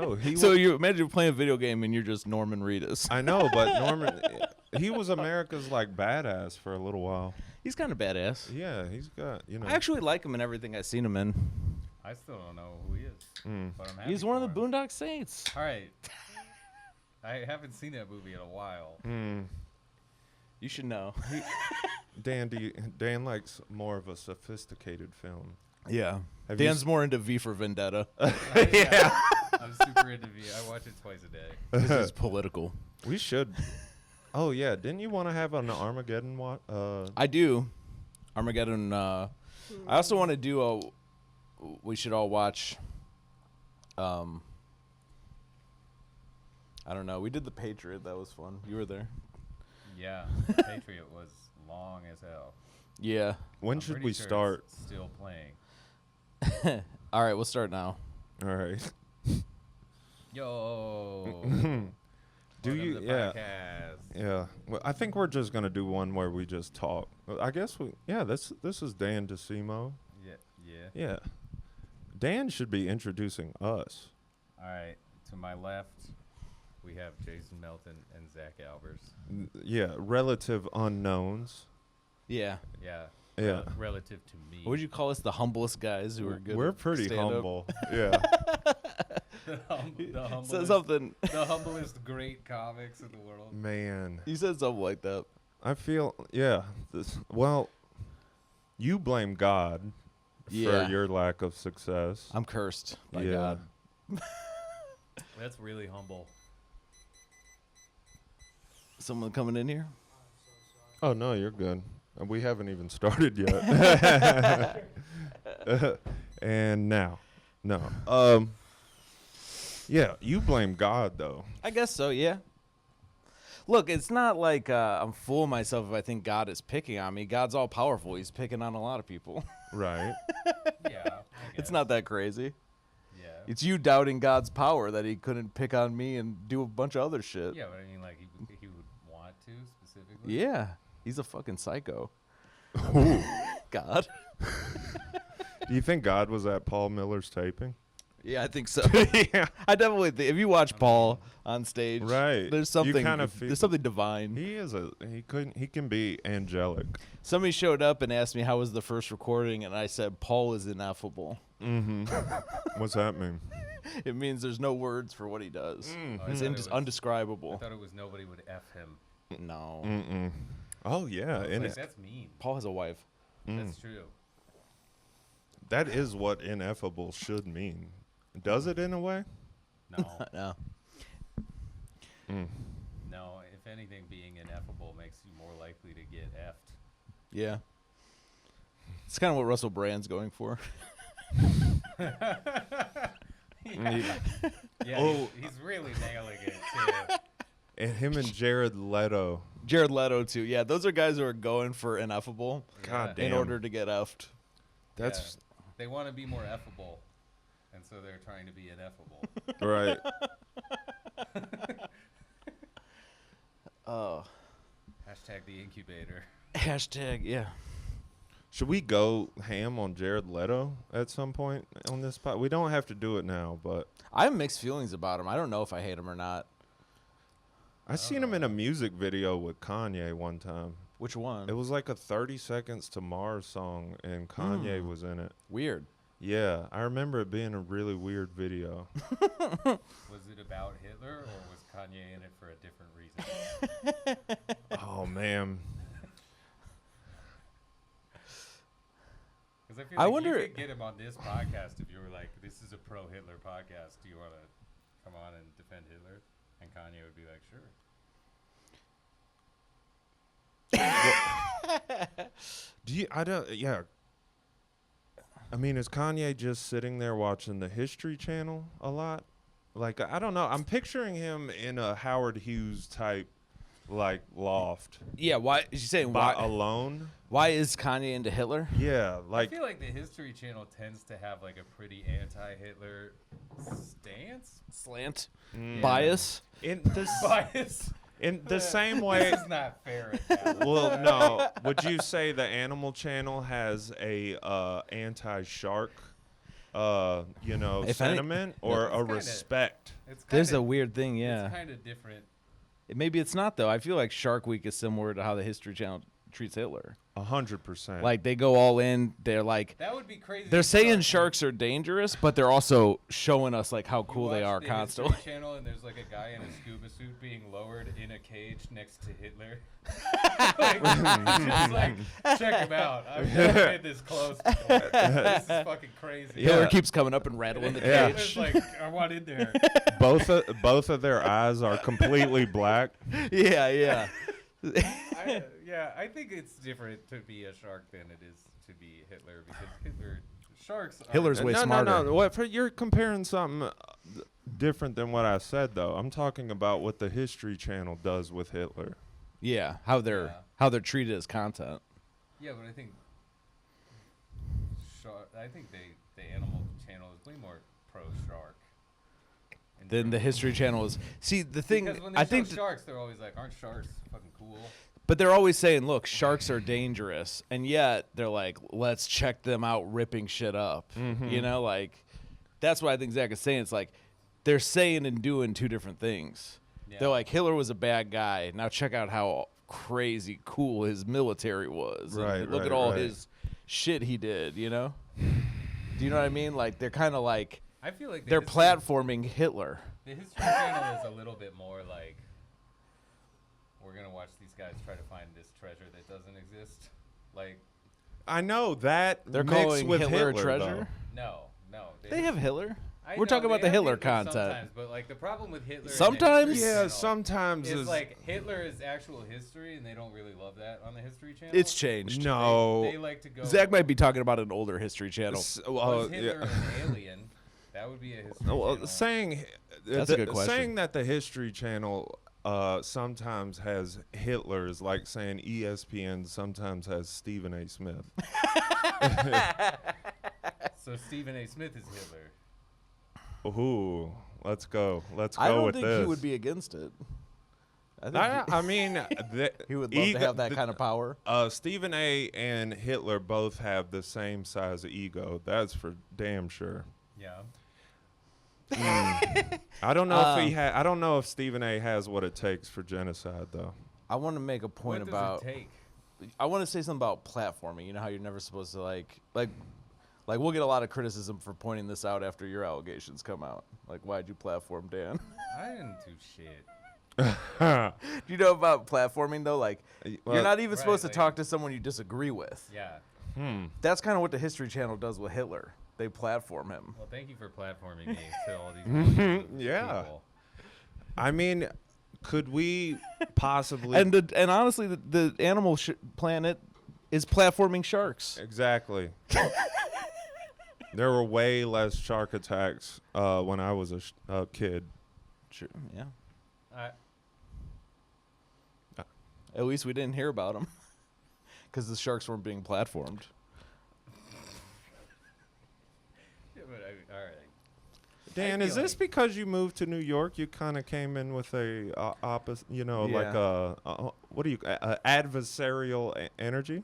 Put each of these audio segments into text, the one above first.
know. So you imagine playing a video game and you're just Norman Reedus. I know, but Norman, he was America's like badass for a little while. He's kind of badass. Yeah, he's got, you know. I actually like him in everything I've seen him in. I still don't know who he is, but I'm happy He's one of the for him. Boondock Saints. All right. I haven't seen that movie in a while. You should know. Dan likes more of a sophisticated film. Yeah. Have Dan's more into V for Vendetta. Yeah. I'm super into V. I watch it twice a day. This is political. We should. Oh, yeah. Didn't you want to have an Armageddon I do. Armageddon. I also want to do we should all watch. I don't know. We did The Patriot. That was fun. You were there. Yeah. Patriot was long as hell. Yeah. When I'm should pretty we sure start? it's still playing. All right, we'll start now. All right. Yo. Do Welcome you? to the Yeah. podcast. Yeah. Well, I think we're just gonna do one where we just talk. I guess we. Yeah. This is Dan DOCIMO. Yeah. Yeah. Dan should be introducing us. All right. To my left, we have Jason Melton and Zach Albers. Yeah. Relative unknowns. Yeah. Yeah. Yeah. Relative to me. What would you call us? The humblest guys who are good. We're at pretty stand-up? humble. Yeah. the humblest, Said something. the humblest great comics in the world. Man. You said something like that. I feel. Yeah. Well, you blame God Yeah. for your lack of success. I'm cursed by Yeah. God. That's really humble. Someone coming in here? Oh no, you're good. We haven't even started yet. And now, no. Yeah, you blame God though. I guess so, yeah. Look, it's not like I'm fooling myself if I think God is picking on me. God's all powerful. He's picking on a lot of people. Right. Yeah. It's not that crazy. Yeah. It's you doubting God's power that he couldn't pick on me and do a bunch of other shit. Yeah, but I mean, like, he would want to specifically. Yeah. He's a fucking psycho. Ooh. God. Do you think God was at Paul Miller's taping? Yeah, I think so. Yeah. I definitely think if you watch Paul on stage, Right. there's something kind of feel- there's something divine. He can be angelic. Somebody showed up and asked me how was the first recording, and I said Paul is ineffable. Mm-hmm. What's that mean? It means there's no words for what he does. Oh, I It's thought it was- I undescribable. thought it was nobody would F him. No. Mm-mm. Oh yeah, I was and like, that's mean. Paul has a wife. That's true. that is what ineffable should mean. Does it in a way? No. No. No. If anything, being ineffable makes you more likely to get F'd. Yeah. It's kind of what Russell Brand's going for. Yeah, Oh. he's really nailing it, too. And him and Jared Leto. Jared Leto too. Yeah, those are guys who are going for ineffable God Yeah. in damn. order to get effed. That's They want to be more effable, and so they're trying to be ineffable. right. Oh. Hashtag the incubator. Hashtag, yeah. Should we go ham on Jared Leto at some point on this pod? We don't have to do it now, but I have mixed feelings about him. I don't know if I hate him or not. I seen him in a music video with Kanye one time. Which one? It was like a 30 Seconds to Mars song, and Kanye was in it. Weird. Yeah, I remember it being a really weird video. Was it about Hitler, or was Kanye in it for a different reason? Oh, man. Because I feel I like wonder- you could get him on this podcast if you were like, this is a pro-Hitler podcast. Do you want to come on and defend Hitler? And Kanye would be like, sure. Do you, I don't, yeah. I mean, is Kanye just sitting there watching the History Channel a lot? Like, I don't know. I'm picturing him in a Howard Hughes type, like, loft. Yeah, why is she saying By why alone? why is Kanye into Hitler? Yeah, I like, feel like the History Channel tends to have like a pretty anti-Hitler stance. Slant? mm. Bias? in the, Bias. in the same way. This is not fair. At that. Well, no. Would you say the Animal Channel has a anti-shark you know, If any- sentiment or It's a kinda- respect. It's There's kinda, a weird thing, yeah. It's kind of different. Maybe it's not though. I feel like Shark Week is similar to how the History Channel treats Hitler. 100%. Like they go all in. They're like That would be crazy. they're if saying Shark Week- sharks are dangerous, but they're also showing us like how you cool they watch are the constantly. History Channel, and there's like a guy in a scuba suit being lowered in a cage next to Hitler. Just like, check him out. I've never been this close before. This is fucking crazy. Hitler Yeah. keeps coming up and rattling the Yeah. cage. Hitler's like, I want in there. both of their eyes are completely black. Yeah, yeah. I think it's different to be a shark than it is to be Hitler because sharks. Hitler's way no, smarter. No. What? You're comparing something different than what I said, though. I'm talking about what the History Channel does with Hitler. Yeah, how they're treated as content. Yeah, but I think the Animal Channel is way more pro shark. Then the History Channel is. See, the thing Because when they I show think sharks, they're always like, "Aren't sharks fucking cool?" but they're always saying, "Look, sharks are dangerous." And yet they're like, "Let's check them out ripping shit up." You know, like that's what I think Zach is saying. It's like they're saying and doing two different things. Yeah. They're like, Hitler was a bad guy. Now check out how crazy cool his military was. And Right, look right, at all right. his shit he did, you know? Do you know what I mean? Like they're kind of like I feel like they're platforming Hitler. The History Channel is a little bit more like, we're gonna watch these guys try to find this treasure that doesn't exist. Like, I know that They're mixed calling with Hitler a Hitler, treasure. no. They have Hitler. I We're know, talking about they the have Hitler content. sometimes, but like the problem with Hitler. and the Sometimes? History Yeah, Channel sometimes is is like Hitler is actual history, and they don't really love that on the History Channel. It's changed. no. They like to go. Zach might be talking about an older History Channel. Was Hitler an alien? That would be a History Channel. Saying That's a good question. Saying that the History Channel sometimes has Hitler is like saying ESPN sometimes has Stephen A. Smith. So Stephen A. Smith is Hitler. Ooh, let's go. Let's go I don't with think this. he would be against it. I think I mean, he would love to have that kind of power. Stephen A. and Hitler both have the same size ego. That's for damn sure. Yeah. I don't know if I don't know if Stephen A. has what it takes for genocide, though. I want to make a point What about. does it take? I want to say something about platforming. You know how you're never supposed to like we'll get a lot of criticism for pointing this out after your allegations come out. Like, why'd you platform Dan? I didn't do shit. Do you know about platforming though? Like, you're not even right, supposed to like- talk to someone you disagree with. Yeah. That's kind of what the History Channel does with Hitler. They platform him. Well, thank you for platforming me to all these millions of Yeah. people. I mean, could we possibly And honestly, the animal planet is platforming sharks. exactly? There were way less shark attacks when I was a kid. Sure. Yeah. I, At least we didn't hear about them because the sharks weren't being platformed. yeah, but all right. Dan, I is feel this like- because you moved to New York? You kind of came in with a opposite, like Yeah. what do you adversarial energy?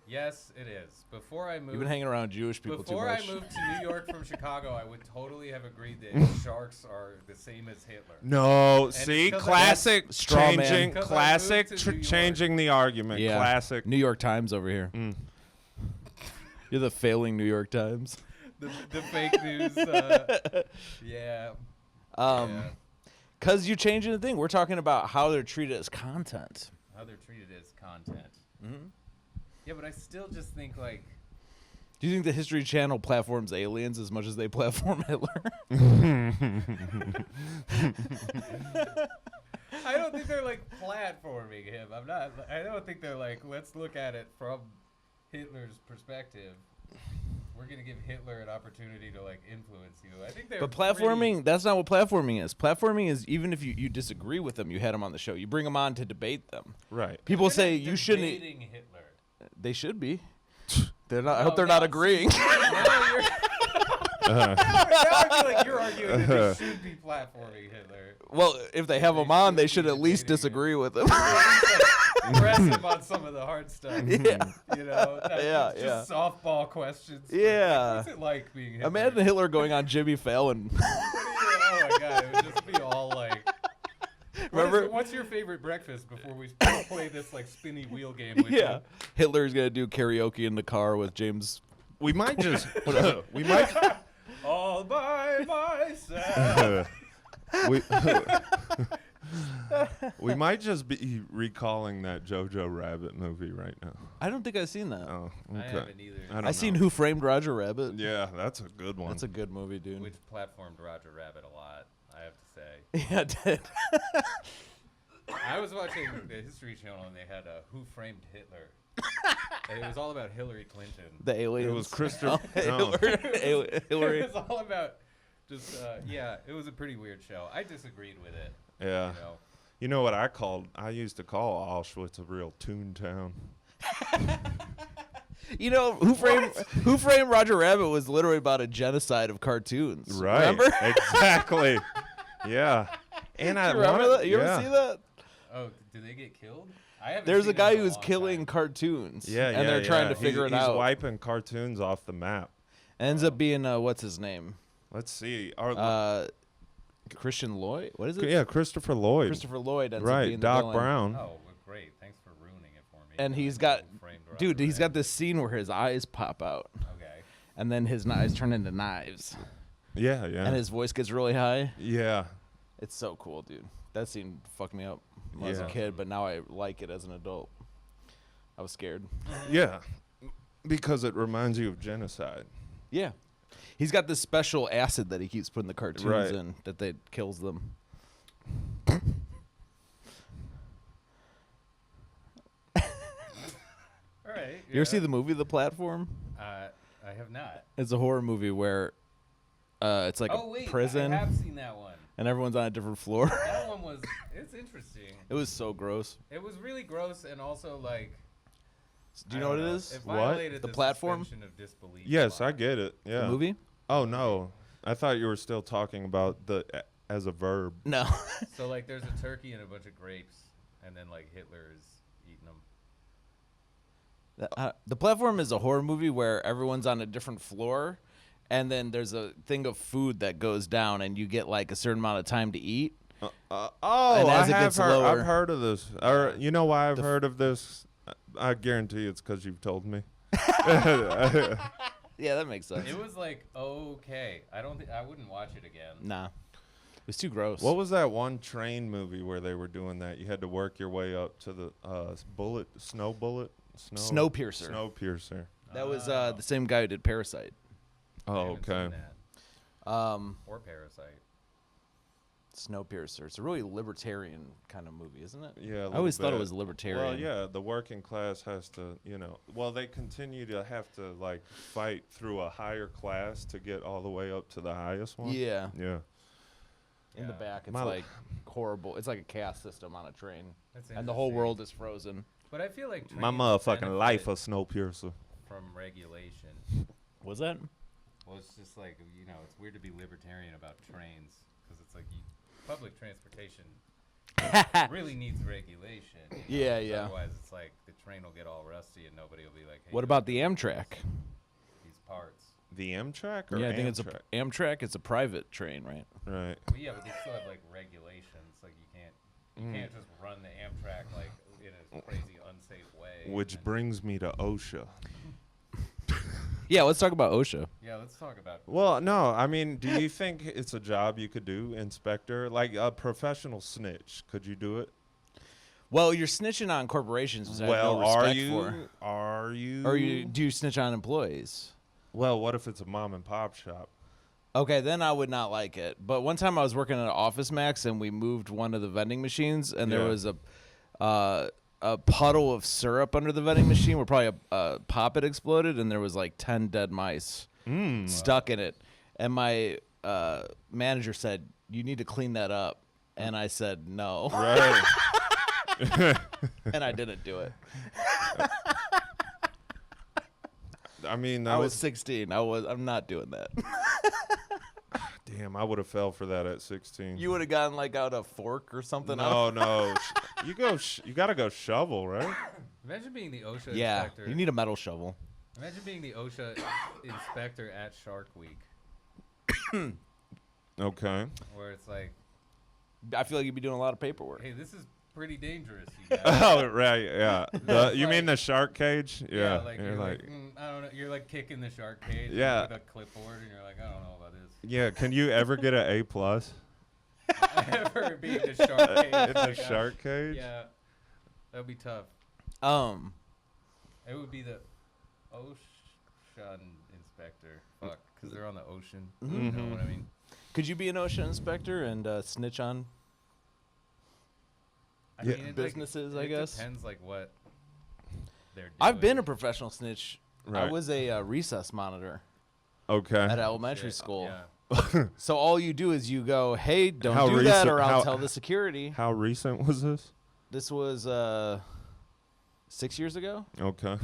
Yes, it is. Before I moved, You've been hanging around Jewish people too before much. I moved to New York from Chicago, I would totally have agreed that sharks are the same as Hitler. No, it's see, 'cause I- classic Straw man. changing, Because I classic moved to New York. changing the argument. Yeah. Classic. New York Times over here. Mm. You're the failing New York Times. The fake news. Yeah. Because you're changing the thing. We're talking about how they're treated as content. How they're treated as content. Mhm. Yeah, but I still just think like. Do you think the History Channel platforms aliens as much as they platform Hitler? I don't think they're like platforming him. I don't think they're like, let's look at it from Hitler's perspective. We're gonna give Hitler an opportunity to like influence you. I think they're. But platforming, that's not what platforming is. Platforming is even if you disagree with them, you had them on the show. You bring them on to debate them. Right. People They're say not you shouldn't. debating Hitler. They should be. They're not. I No, hope they're now not see, agreeing. Now I feel like you're arguing that they should be platforming Hitler. Well, if they have them on, they should at least debating it. disagree with them. press him on some of the hard stuff. Yeah. You know, just softball questions. Yeah. What's it like being Hitler? Imagine Hitler going on Jimmy Fallon. Oh my god, it would just be all like. Remember? What's your favorite breakfast before we play this like spinny wheel game with Yeah. you? Hitler's gonna do karaoke in the car with James. We might just. we might. All by myself. we, we might just be recalling that Jojo Rabbit movie right now. I don't think I've seen that. Oh, okay. I haven't either. don't I've seen know. Who Framed Roger Rabbit. Yeah, that's a good one. That's a good movie, dude. Which platformed Roger Rabbit a lot, I have to say. Yeah, it did. I was watching the History Channel and they had a Who Framed Hitler. And it was all about Hillary Clinton. The aliens. It was Christopher. Hillary. It was all about just, it was a pretty weird show. I disagreed with it. Yeah. You know? You know what I used to call Auschwitz a real Toontown. You know, Who Framed Roger Rabbit was literally about a genocide of cartoons. Right. Remember? Exactly. Yeah. And I You remember wanted- that? You ever see that? Oh, did they get killed? I haven't There's seen a guy it in a who's long killing time. cartoons. Yeah, and they're trying to figure it out. He's wiping cartoons off the map. Ends up being what's his name? Let's see. Christian Lloyd. What is it? Yeah, Christopher Lloyd. Christopher Lloyd ends up Right, being the Doc villain. Brown. Oh, well, great. Thanks for ruining it for me. And he's got, dude, he's got this scene where his eyes pop out, Okay. and then his eyes turn into knives, Yeah, yeah. and his voice gets really high. Yeah. It's so cool, dude. That scene fucked me up when I was a Yeah. kid, but now I like it as an adult. I was scared. Yeah. Because it reminds you of genocide. Yeah. He's got this special acid that he keeps putting the cartoons Right. in that kills them. All right. You ever see the movie The Platform? I have not. It's a horror movie where it's like Oh, a wait. prison I have seen that one. and everyone's on a different floor. That one was, it's interesting. It was so gross. It was really gross and also like. Do you I know what don't it know, is? It What? violated The the Platform? suspension of disbelief a Yes, lot. I get it. Yeah. The movie? Oh, no. I thought you were still talking about as a verb. No. So like, there's a turkey and a bunch of grapes, and then like Hitler is eating them. The Platform is a horror movie where everyone's on a different floor, and then there's a thing of food that goes down, and you get like a certain amount of time to eat. Oh, And as I it have gets heard. lower- I've heard of this. Or you know why I've heard of this? I guarantee it's because you've told me. Yeah, that makes sense. It was like okay. I wouldn't watch it again. Nah. It was too gross. What was that one train movie where they were doing that? You had to work your way up to the Snowpiercer. Snowpiercer. That was the same guy who did Parasite. I Oh, haven't seen okay. that. Or Parasite. Snowpiercer. It's a really libertarian kind of movie, isn't it? Yeah. I always thought it was libertarian. Well, yeah, the working class has to, well, they continue to have to like fight through a higher class to get all the way up to the highest one. Yeah. Yeah. In the Yeah. back, it's My- like horrible. It's like a caste system on a train, That's and the whole interesting. world is frozen. But I feel like My trains motherfucking life benefit of Snowpiercer. from regulation. Was that? Well, it's just like it's weird to be libertarian about trains because it's like public transportation really needs regulation. Yeah, 'cause yeah. Otherwise, it's like the train will get all rusty and nobody will be like, "Hey, What about the Amtrak? these parts?" The Amtrak or Yeah, I think it's Amtrak? Amtrak. It's a private train, right? Right. Well, yeah, but they still have like regulations. Like you Mm. can't just run the Amtrak like in a crazy unsafe way. Which and- brings me to OSHA. Yeah, let's talk about OSHA. Yeah, let's talk about. Well, no, I mean, do you think it's a job you could do, inspector? Like a professional snitch, could you do it? Well, you're snitching on corporations, which I have no are respect you? for. Are you? Or do you snitch on employees? Well, what if it's a mom and pop shop? Okay, then I would not like it. But one time I was working at Office Max and we moved one of the vending machines, and there Yeah. was a puddle of syrup under the vending machine where probably a pop had exploded, and there was like 10 dead mice stuck in it. And my manager said, "You need to clean that up." And I said, "No." Right. And I didn't do it. I mean, I was 16. I'm not doing that. Damn, I would have fell for that at 16. You would have gotten like out a fork or something. No. You gotta go shovel, right? Imagine being the OSHA Yeah, inspector. you need a metal shovel. Imagine being the OSHA inspector at Shark Week, Okay. where it's like, I feel like you'd be doing a lot of paperwork. hey, this is pretty dangerous, you guys. Oh, right, yeah. You mean the shark cage? Yeah. like you're you're like, I don't know. You're like kicking the shark cage Yeah. with a clipboard, and you're like, I don't know about this. yeah. Can you ever get an A+ Ever being the shark cage? in the like, shark cage? Yeah, that would be tough. It would be the ocean inspector. Fuck, because they're on the ocean. You know what I mean? Could you be an OSHA inspector and snitch on I Yeah. mean, it, businesses, like, I guess? It depends, like, what they're doing. I've been a professional snitch. I Right. was a recess monitor Okay. at elementary Shit, school. Yeah. So all you do is you go, hey, don't How do that recent- or I'll how- tell the security. How recent was this? This was 6 years ago. Okay.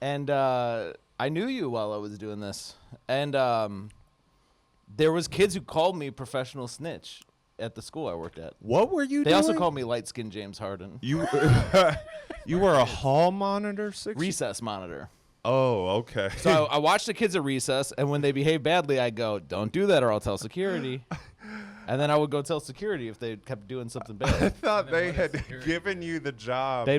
And I knew you while I was doing this. And there was kids who called me professional snitch at the school I worked at. What were you They doing? also called me light-skinned James Harden. You you were a hall monitor? Recess monitor. Oh, okay. So I watched the kids at recess, and when they behave badly, I go, don't do that or I'll tell security. And then I would go tell security if they kept doing something I bad. thought And then they what had does security given do? you the job.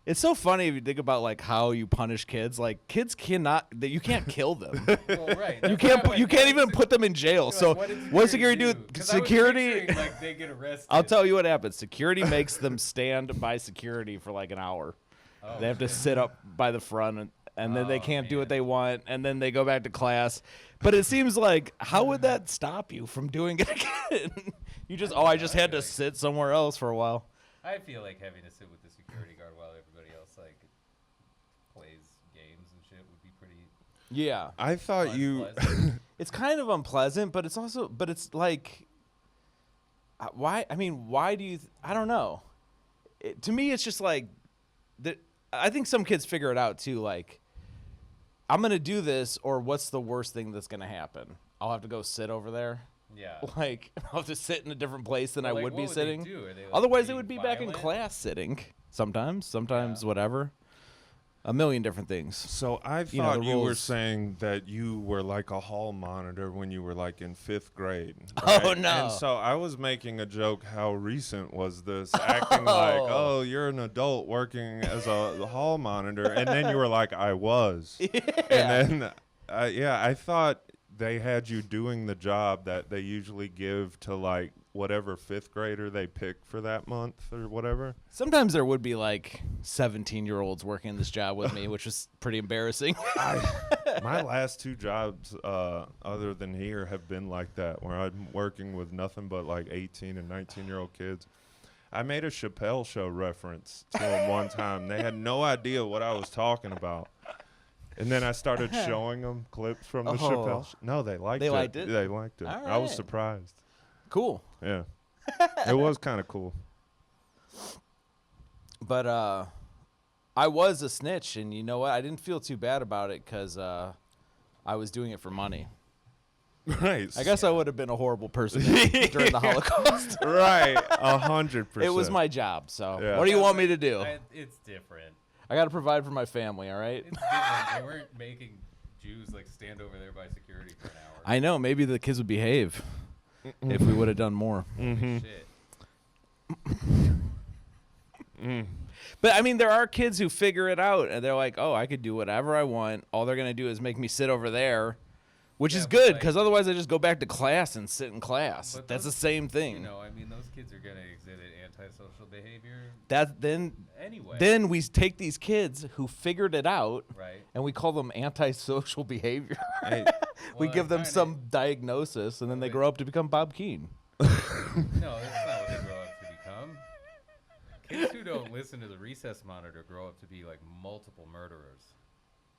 It's so funny if you think about like how you punish kids. Like kids you can't kill them. Well, right. You that's can't why I'm you like, can't what even did put them in jail. like, So what did what does security do? 'Cause I was Security. picturing, like, they get arrested. I'll tell you what happens. Security makes them stand by security for like an hour. Oh, They have to shit. sit up by the front, and then they Oh, can't do man. what they want, and then they go back to class. But it seems like, how would that stop you from doing it again? You just, I just had to sit somewhere else for a while. I feel like having to sit with the security guard while everybody else like plays games and shit would be pretty. Yeah, I thought you. unpleasant. it's kind of unpleasant, but it's like, why? I mean, why do you? I don't know. To me, it's just like, I think some kids figure it out too. Like, I'm gonna do this, or what's the worst thing that's gonna happen? I'll have to go sit over there. Yeah. Like, I'll have to sit in a different place than I Like, would what be they sitting. do? Are they, like, Otherwise, they being would be back in violent? class sitting. Sometimes Yeah. whatever. A million different things. So I You know, thought the you were rules. saying that you were like a hall monitor when you were like in 5th grade. Oh, right? no. And so I was making a joke. How recent was this? Acting like, oh, you're an adult working as a hall monitor, and then you were like, I was. And then, I thought they had you doing the job that they usually give to like whatever 5th grader they pick for that month or whatever. Sometimes there would be like 17-year-olds working this job with me, which was pretty embarrassing. My last 2 jobs, other than here, have been like that, where I'm working with nothing but like 18 and 19-year-old kids. I made a Chappelle Show reference to them one time. They had no idea what I was talking about. And then I started showing them clips from the Chappelle Show. No, they liked it. They liked it? They liked it. All I was right. surprised. Cool. Yeah. It was kind of cool. But I was a snitch, and you know what? I didn't feel too bad about it because I was doing it for money. Right. I guess I would have been a horrible person during the Holocaust. Right. 100%. It was my job, so Yeah. what do you want me to do? It's different. I got to provide for my family, all right? It's different. They weren't making Jews like stand over there by security for an hour. I know. Maybe the kids would behave if we would have done more. Mm-hmm. Shit. But I mean, there are kids who figure it out, and they're like, "Oh, I could do whatever I want. All they're gonna do is make me sit over there," which Yeah, is but, good like- because otherwise I just go back to class and sit in class. But That's the those- same thing. You know, I mean, those kids are gonna exhibit antisocial behavior That then anyway. we take these kids who figured it out, right. and we call them antisocial behavior. Hey, We Well, give them kinda- some diagnosis, and then they Wait. grow up to become Bob Keane. No, that's not what they grow up to become. Kids who don't listen to the recess monitor grow up to be like multiple murderers.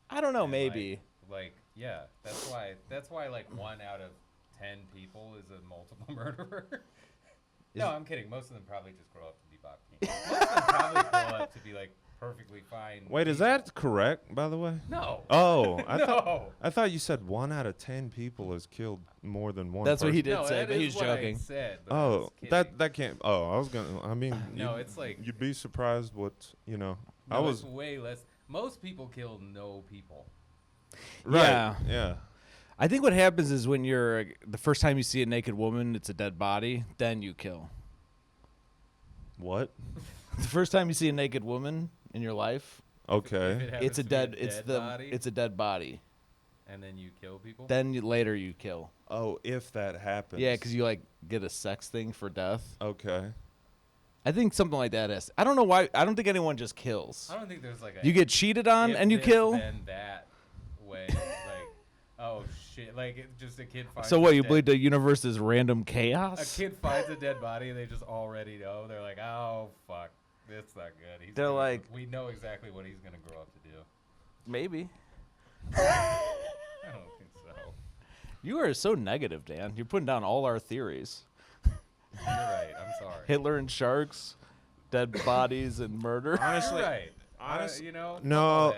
I don't know, And, maybe. Like, yeah, that's why like 1 out of 10 people is a multiple murderer. No, I'm kidding. Most of them probably just grow up to be Bob Keane. Most of them probably grow up to be like perfectly fine. Wait, is that correct, by the way? No. Oh, No. I thought you said 1 out of 10 people has killed more than one. That's what he person. did No, say, that but he is was what I joking. said, but I was Oh, kidding. that can't. Oh, I was gonna. I mean, No, it's like you'd be surprised what no, I was it's way less. Most people kill no people. right. Yeah. Yeah. I think what happens is when you're the first time you see a naked woman, it's a dead body, then you kill. What? The first time you see a naked woman in your life, If Okay. it happens it's a to be dead. It's the. body, It's a dead body. and then you kill people. Then later you kill. Oh, if that happens. Yeah, because you like get a sex thing for death. Okay. I think something like that is. I don't know why. I don't think anyone just kills. I don't think there's like a You get cheated on if and you this, kill. then that way. Like, oh shit! Like just a kid finds. So what? a You dead- believe the universe is random A chaos? kid finds a dead body and they just already know. They're like, oh fuck, that's not good. They're gonna- like- we know exactly what he's gonna grow up to do. Maybe. I don't think so. You are so negative, Dan. You're putting down all our theories. You're right. I'm sorry. Hitler and sharks, dead bodies and murder. Honestly, You're right. honest- You know. no,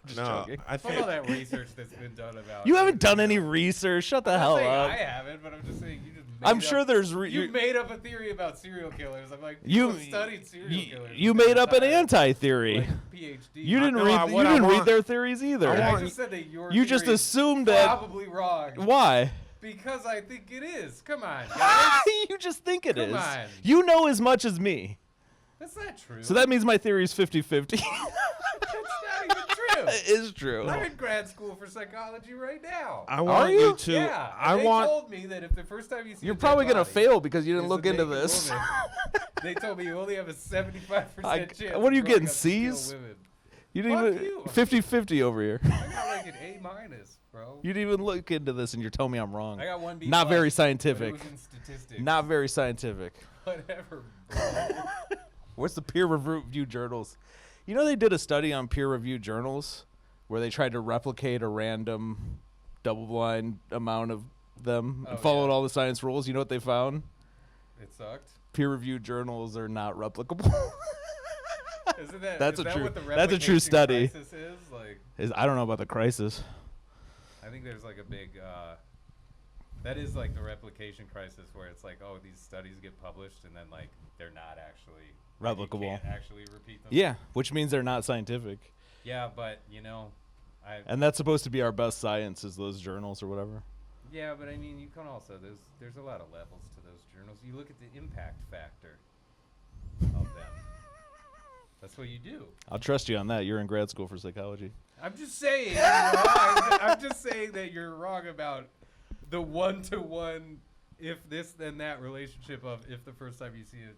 Just no. joking. I Fuck think all that research that's been done about. You haven't done any everything. research. Shut the I'm not hell saying up. I haven't, but I'm just saying you just. I'm made sure up, there's you made up a theory about serial killers. I'm like, You- people studied serial killers. you and made up an decided, anti-theory. like, PhD. You didn't no, read. I- You what I didn't read want- their theories either. I I want- just said that your You just theory is assumed that. probably wrong. Why? Because I think it is. Come on, guys. You just think it Come is. on. You know as much as me. That's not true. So that means my theory is 50-50. That's not even true. It is true. I'm in grad school for psychology right now. I want you? you to. Yeah, I and they want. told me that if the first time you see You're a dead probably gonna body fail because you didn't is look a into naked this. woman, they told me you only have a 75% chance. what are you of growing getting, up to kill Cs? women. You didn't Fuck even you. 50-50 over here. I got like an A minus, bro. You didn't even look into this, and you're telling me I'm wrong. I got one B. Not plus, very but scientific. It was in statistics. Not very scientific. Whatever, bro. What's the peer-reviewed journals? You know they did a study on peer-reviewed journals where they tried to replicate a random double-blind amount of them and Oh, followed yeah. all the science rules. You know what they found? It sucked. Peer-reviewed journals are not replicable. Isn't that? That's is a that true- What the that's a true replication study. crisis is? Like, I don't know about the crisis. I think there's like a big. That is like the replication crisis where it's like, oh, these studies get published and then like they're not actually like, you Replicable. can't actually repeat them. Yeah, which means they're not scientific. Yeah, but you know, And that's supposed to be our best science is those journals or whatever. yeah, but I mean, you can also there's a lot of levels to those journals. You look at the impact factor of them. That's what you do. I'll trust you on that. You're in grad school for psychology. I'm just saying. You know, I'm just saying that you're wrong about the one-to-one, if this then that relationship of if the first time you see it.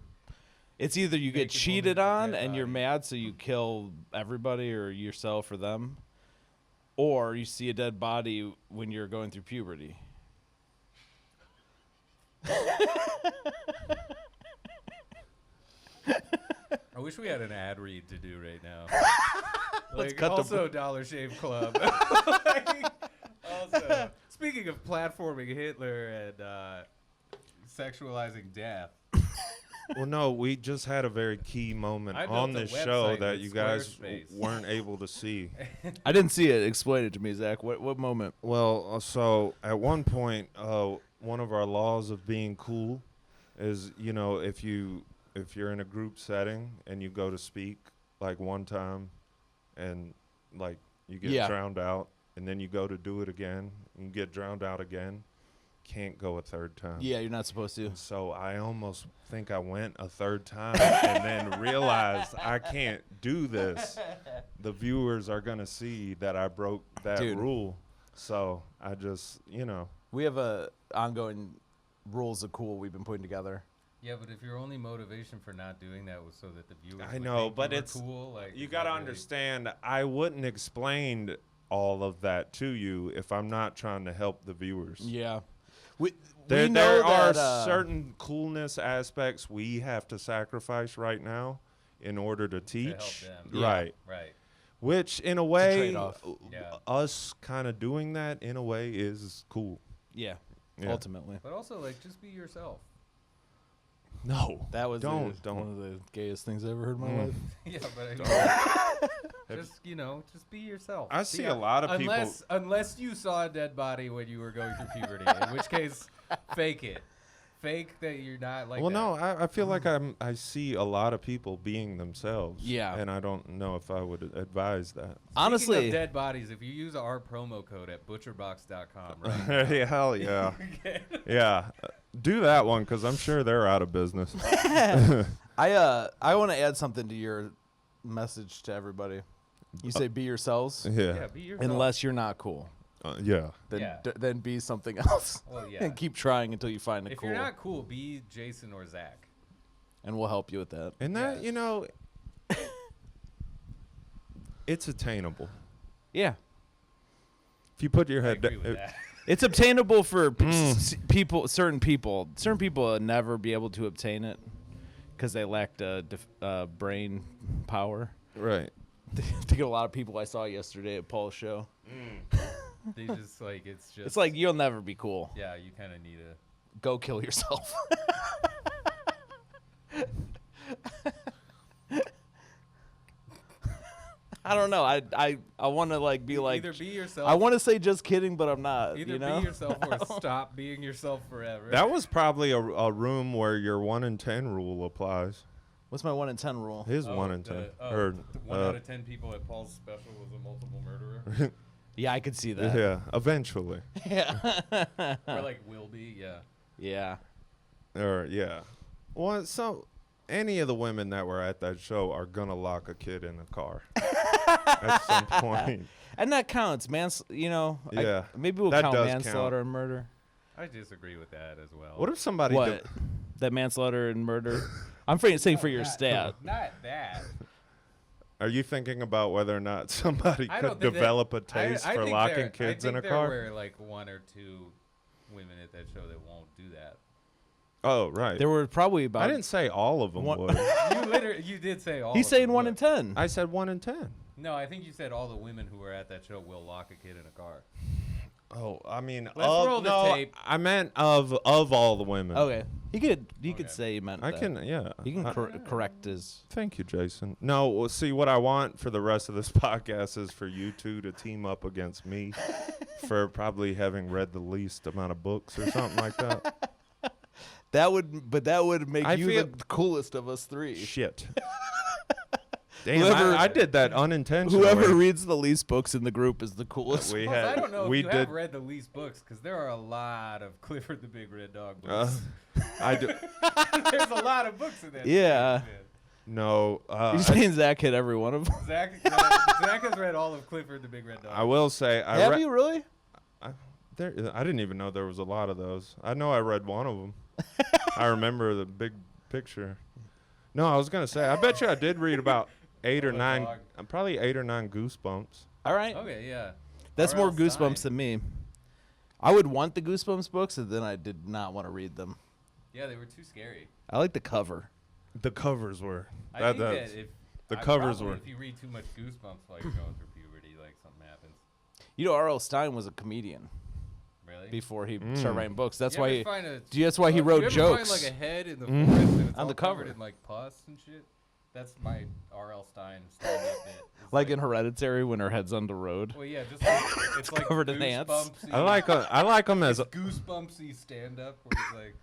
It's either you get Naked woman cheated with a on dead and you're body. mad so you kill everybody or yourself or them, or you see a dead body when you're going through puberty. I wish we had an ad read to do right now. Let's Like, cut the also Dollar Shave Club. Like, also, speaking of platforming Hitler and sexualizing death, Well, no, we just had a very key moment I on built a this show website that with you guys Squarespace. weren't able to see. I didn't see it. Explain it to me, Zach. What moment? Well, so at one point, one of our laws of being cool is, you know, if you're in a group setting and you go to speak like one time and like you get Yeah. drowned out and then you go to do it again and you get drowned out again, can't go a third time. Yeah, you're not supposed to. And so I almost think I went a third time and then realized I can't do this. The viewers are going to see that I broke that Dude. rule. So I just, you know. We have a ongoing rules of cool we've been putting together. yeah, but if your only motivation for not doing that was so that the viewers I would know, think but you were it's cool, like you is got to that really- understand, I wouldn't explain all of that to you if I'm not trying to help the viewers. Yeah. We There, know there are that, certain coolness aspects we have to sacrifice right now in order to teach. them. Yeah. Right. Right. Which, in a way, trade-off. Yeah. us kind of doing that, in a way, is cool. Yeah, Yeah. ultimately. But also, like, just be yourself. No. That was don't. one of the gayest things I ever heard in my life. Yeah, but just just be yourself. I see a lot of people. Unless you saw a dead body when you were going through puberty, in which case, fake it. Fake that you're not like. Well, that. no, I feel like I see a lot of people being themselves. Yeah. And I don't know if I would advise that. Honestly, Speaking of dead bodies, if you use our promo code at butcherbox.com, right? Yeah, hell yeah. Yeah. Do that one because I'm sure they're out of business. I want to add something to your message to everybody. You say be yourselves, Yeah. Be yourself. unless you're not cool. Yeah. Then Yeah. then be something else. Well, yeah. And keep trying until you find it If cool. you're not cool, be Jason or Zach. And we'll help you with that. And that, Yes. It's attainable. Yeah. If you put your I head agree with that. It's obtainable for people. Certain people will never be able to obtain it because they lacked brain power. Right. To get a lot of people I saw yesterday at Paul's show. They just like it's just. It's like you'll never be cool. Yeah, you kind of need a. Go kill yourself. I don't know. I want to like be like. Either be yourself. I want to say just kidding, but I'm not. Either you know? be yourself or stop being yourself forever. That was probably a room where your 1 in 10 rule applies. What's my 1 in 10 rule? His 1 in 10. Or, 1 out of 10 people at Paul's special was a multiple murderer. Yeah, I could see that. yeah, eventually. Yeah. Or like will be, yeah. Yeah. Or, yeah. Well, so any of the women that were at that show are going to lock a kid in a car at some point. And that counts, man. Yeah. Maybe we'll That count does manslaughter count. and murder. I disagree with that as well. What if somebody... What? That manslaughter and murder? I'm saying for your stat. Not that. Are you thinking about whether or not somebody I could don't think that- develop a taste I for think locking kids in a car? There were like 1 or 2 women at that show that won't do that. Oh, right. There were probably about. I didn't say all of them One- would. You did say all. He's of saying them 1 would. in 10. I said 1 in 10. No, I think you said all the women who were at that show will lock a kid in a car. Oh, I mean, Let's roll the tape. I meant of all the women. Okay. He could Okay. say he meant I that. can, yeah. He can I- correct his. Thank you, Jason. No, well, see, what I want for the rest of this podcast is for you two to team up against me for probably having read the least amount of books or something like that. That would make I you feel- the coolest of us three. Shit. Damn, Whoever- I did that unintentionally. Whoever reads the least books in the group is the coolest. we Plus, had, I don't know we if you did. have read the least books because there are a lot of Clifford the Big Red Dog books. I do. There's a lot of books in that. Yeah. series, No, You're saying Zach hit every one of them? man. Zach has read all of Clifford the Big Red Dog. I will say, Have you really? I didn't even know there was a lot of those. I know I read one of them. I remember the big picture. No, I was gonna say, I bet you I did read about 8 or Oh, 9, dog. probably 8 or 9 Goosebumps. All right. Okay, yeah. That's more R.L. Goosebumps Stein. than me. I would want the Goosebumps books, and then I did not want to read them. Yeah, they were too scary. I like the cover. The covers were. I think that that's- if the covers probably were. if you read too much Goosebumps while you're going through puberty, like something happens. You know, R.L. Stein was a comedian Really? before he started writing books. That's You why ever he. find a- That's why he you wrote ever jokes. Find like a head in the forest and it's On all the covered cover. in like pus and shit. That's my R.L. Stein stand-up bit. It's Like in Hereditary when her head's on the road. Well, yeah, just like, it's like covered in ants. Goosebumpsy- I like them as. Goosebumpsy stand-up where he's like.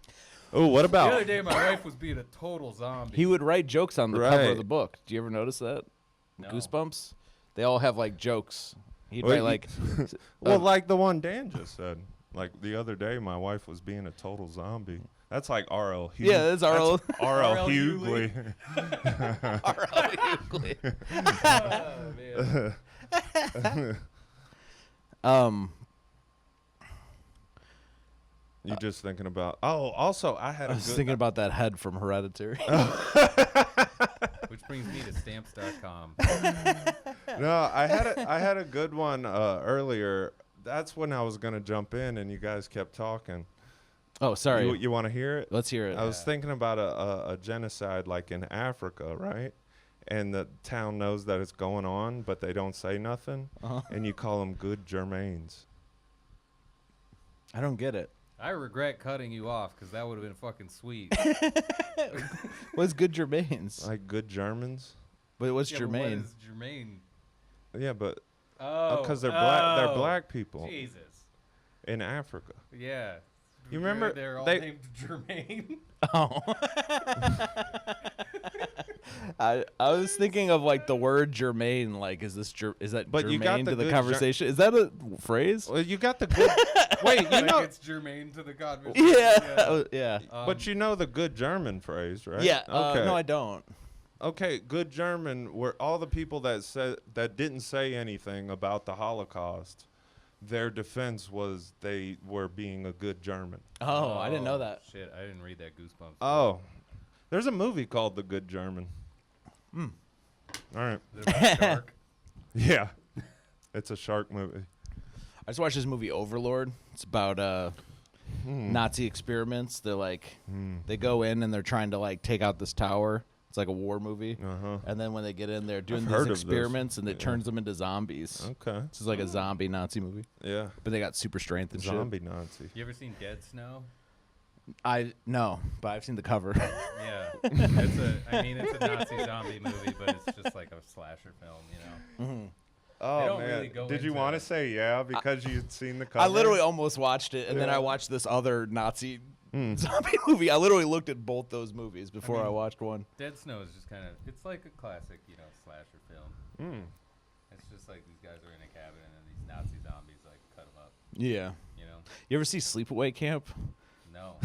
Oh, what The about? other day, my wife was being a total zombie. He would write jokes on the cover Right. of the book. Do you ever notice that? No. Goosebumps? They all have like jokes. He'd Well, write you- like. Well, like the one Dan just said. Like the other day, my wife was being a total zombie. That's like R.L. Hughley. Yeah, that's R.L. R.L. R.L. Hughley. Oh, man. You just thinking about? Oh, also I had I a was good. thinking about that head from Hereditary. Which brings me to stamps.com. No, I had a good one earlier. That's when I was gonna jump in, and you guys kept talking. Oh, sorry. You want to hear it? Let's hear it. I was thinking about a genocide like in Africa, right? And the town knows that it's going on, but they don't say nothing. Uh-huh. And you call them good Germains. I don't get it. I regret cutting you off because that would have been fucking sweet. What's good Germains? Like good Germans. But what's Yeah, but Germain? what is Germain? Yeah, but Oh, because they're black. They're oh, black people Jesus. in Africa. Yeah. You remember They're all they- named Germain. Oh. I was thinking of like the word germane. Like, is that But you got germane the to the good conversation? Is that a phrase? Well, you got the good. Wait, you Like know, it's germane to the conversation. Yeah. Yeah. but you know the good German phrase, right? Yeah. Okay. No, I don't. Okay, good German were all the people that didn't say anything about the Holocaust. Their defense was they were being a good German. Oh, I didn't know that. Shit, I didn't read that Goosebumps. Oh, there's a movie called The Good German. Hmm. All right. Is it about a shark? Yeah, it's a shark movie. I just watched this movie Overlord. It's about Nazi experiments. They're like they go in and they're trying to like take out this tower. It's like a war movie. Uh-huh. And then when they get in, they're doing I've these heard of this. experiments and it Yeah. turns them into zombies. Okay. This is like a zombie Nazi movie, Yeah. but they got super strength and Zombie Nazi. You ever seen Dead Snow? shit. No, but I've seen the cover. Yeah. It's a Nazi zombie movie, but it's just like a slasher film, you know? Mhm. Oh don't man, really go did you into want to it. say yeah because you'd seen the cover? I literally almost watched it, and then Yeah. I watched this other Nazi zombie movie. I literally looked at both those movies before I watched one. Dead Snow is just kind of, it's like a classic, you know, slasher film. Mm. It's just like these guys are in a cabin and then these Nazi zombies like cut them up, Yeah. you know? You ever see Sleepaway Camp? No.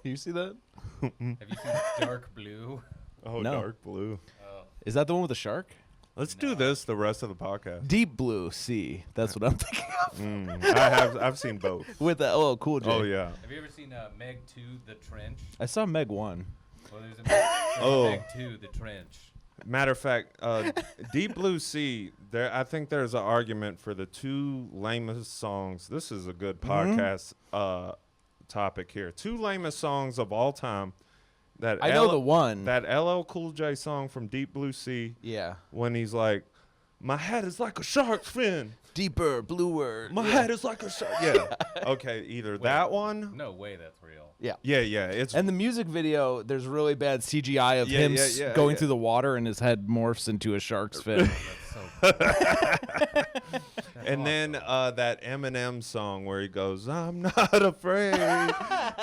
You see that? Have you seen Dark Blue? Oh, No. dark blue. Oh. Is that the one with the shark? Let's do this the rest of the podcast. Deep Blue Sea. That's what I'm thinking of. I've seen both. With the Cool J. Oh yeah. Have you ever seen Meg 2, The Trench? I saw Meg 1. Well, there's a Oh. Meg 2, The Trench. Matter of fact, Deep Blue Sea. I think there's an argument for the two lamest songs. This is a good podcast topic here. Two lamest songs of all time. That I know the one. That LL Cool J song from Deep Blue Sea Yeah. when he's like, "My head is like a shark's fin. Deeper, bluer. My head is like a shark." Yeah. Okay, either that one. No way that's real. Yeah. Yeah. It's And the music video, there's really bad CGI of Yeah, him yeah, going yeah. through the water and his head morphs into a shark's fin. That's so And then that Eminem song where he goes, "I'm not afraid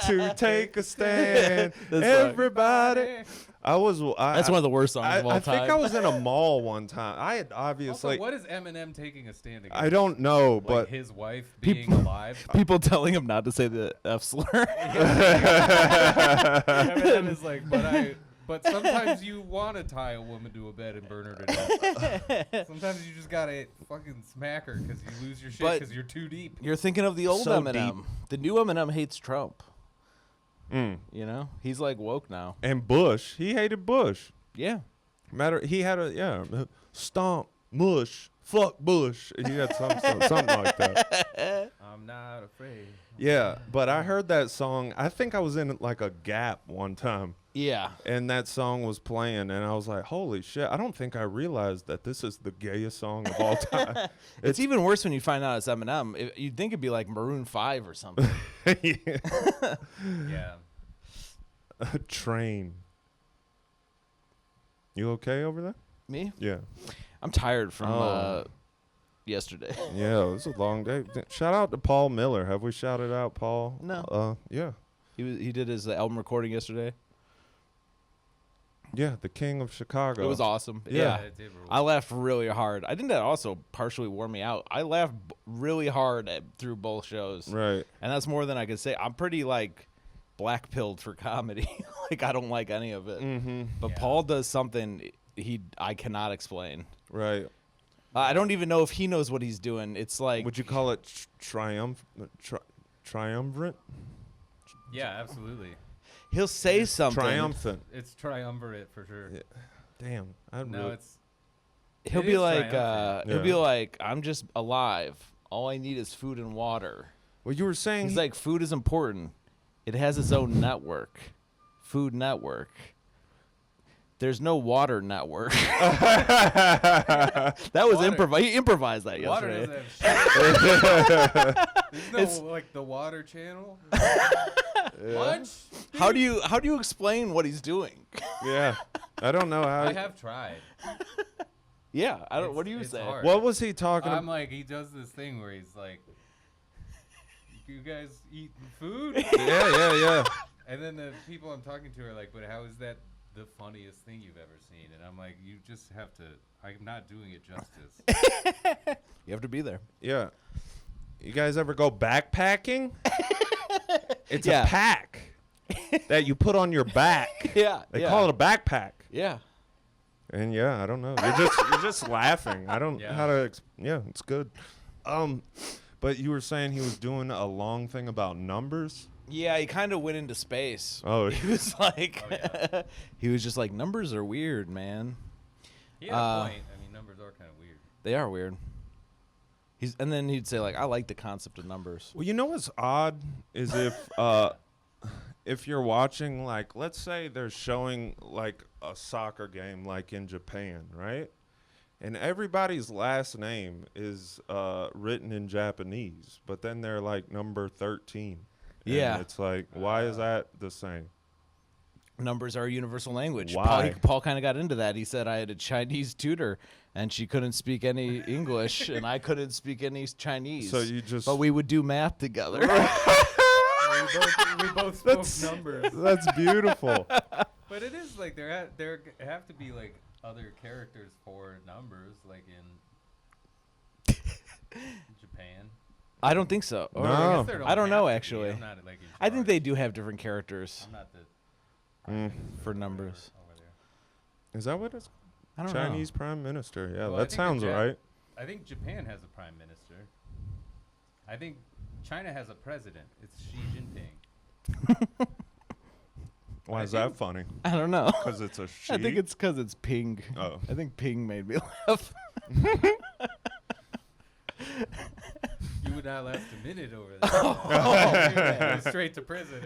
to take a stand." That's Everybody. That's one of the worst songs of all I time. think I was in a mall one time. I had Also, obviously. what is Eminem taking a stand against? I don't know, Like but his wife being alive. People telling him not to say the F slur. Eminem is like, but sometimes you want to tie a woman to a bed and burn her to death. Sometimes you just gotta fucking smack her because you lose your shit But- because you're too deep. You're thinking of the old So Eminem. deep. The new Eminem hates Trump. Mm. You know? He's like woke now. And Bush, he hated Bush. Yeah. He had stomp, mush, fuck Bush. He had something like that. I'm not afraid. Yeah, but I heard that song. I think I was in like a Gap one time. Yeah. And that song was playing, and I was like, holy shit, I don't think I realized that this is the gayest song of all time. It's even worse when you find out it's Eminem. You'd think it'd be like Maroon 5 or something. Yeah. A train. You okay over there? Me? Yeah. I'm tired from Oh. yesterday. Yeah, it was a long day. Shout out to Paul Miller. Have we shouted out Paul? No. Yeah. He did his album recording yesterday. Yeah, the King of Chicago. It was awesome. Yeah. Yeah. It did rule. I laughed really hard. I think that also partially wore me out. I laughed really hard through both shows. Right. And that's more than I could say. I'm pretty like black pilled for comedy. Like I don't like any of it. Mm-hmm. But Yeah. Paul does something I cannot explain. Right. I don't even know if he knows what he's doing. It's like Would you call it triumvirate? Yeah, absolutely. he'll say something. Triumphant. It's triumvirate for sure. Yeah. Damn. I No, really, it's He'll It be is like triumphant. he'll be Yeah. like, I'm just alive. All I need is food and water. well, you were saying He's like, food is important. It has its own network. Food network. There's no water network. That was Water- He improvised that water yesterday. doesn't have shit. There's no like the Water Channel. Lunch. How do you explain what he's doing? Yeah. I don't know how. I have tried. Yeah, I don't. What do you It's say? hard. What was he talking I'm about? like, he does this thing where he's like, "You guys eating food?" Yeah. And then the people I'm talking to are like, "But how is that the funniest thing you've ever seen?" And I'm like, "You just have to. I'm not doing it justice." You have to be there. Yeah. You guys ever go backpacking? It's Yeah. a pack that you put on your back. Yeah, They yeah. call it a backpack. Yeah. And yeah, I don't know. You're just laughing. I don't know how to. Yeah, it's good. But you were saying he was doing a long thing about numbers. Yeah, he kind of went into space. Oh, He was like, Oh, yeah. he was just like, numbers are weird, man. He had a point. I mean, numbers are kind of weird. They are weird. And then he'd say like, I like the concept of numbers. well, you know what's odd is if you're watching, like, let's say they're showing like a soccer game, like in Japan, right? And everybody's last name is written in Japanese, but then they're like number 13. And Yeah. it's like, why is that the same? Numbers are a universal language. Why? Paul kind of got into that. He said I had a Chinese tutor, and she couldn't speak any English, and I couldn't speak any Chinese. So you just. but we would do math together. We both spoke numbers. That's beautiful. But it is like there have to be like other characters for numbers, like in Japan. I don't think so. Or- No. I guess there I don't know, have to be. actually. I'm not, like, in I think charge. they do have different characters I'm not the for numbers. over there. Is that what it's I don't Chinese Prime Minister? Yeah, Well, I that think sounds the right. I think Japan has a prime minister. I think China has a president. It's Xi Jinping. Why I is that think- funny? know. I don't know. Because it's a she. I think it's because it's Ping. Oh. I think Ping made me laugh. You would not last a minute over there. Go straight to prison.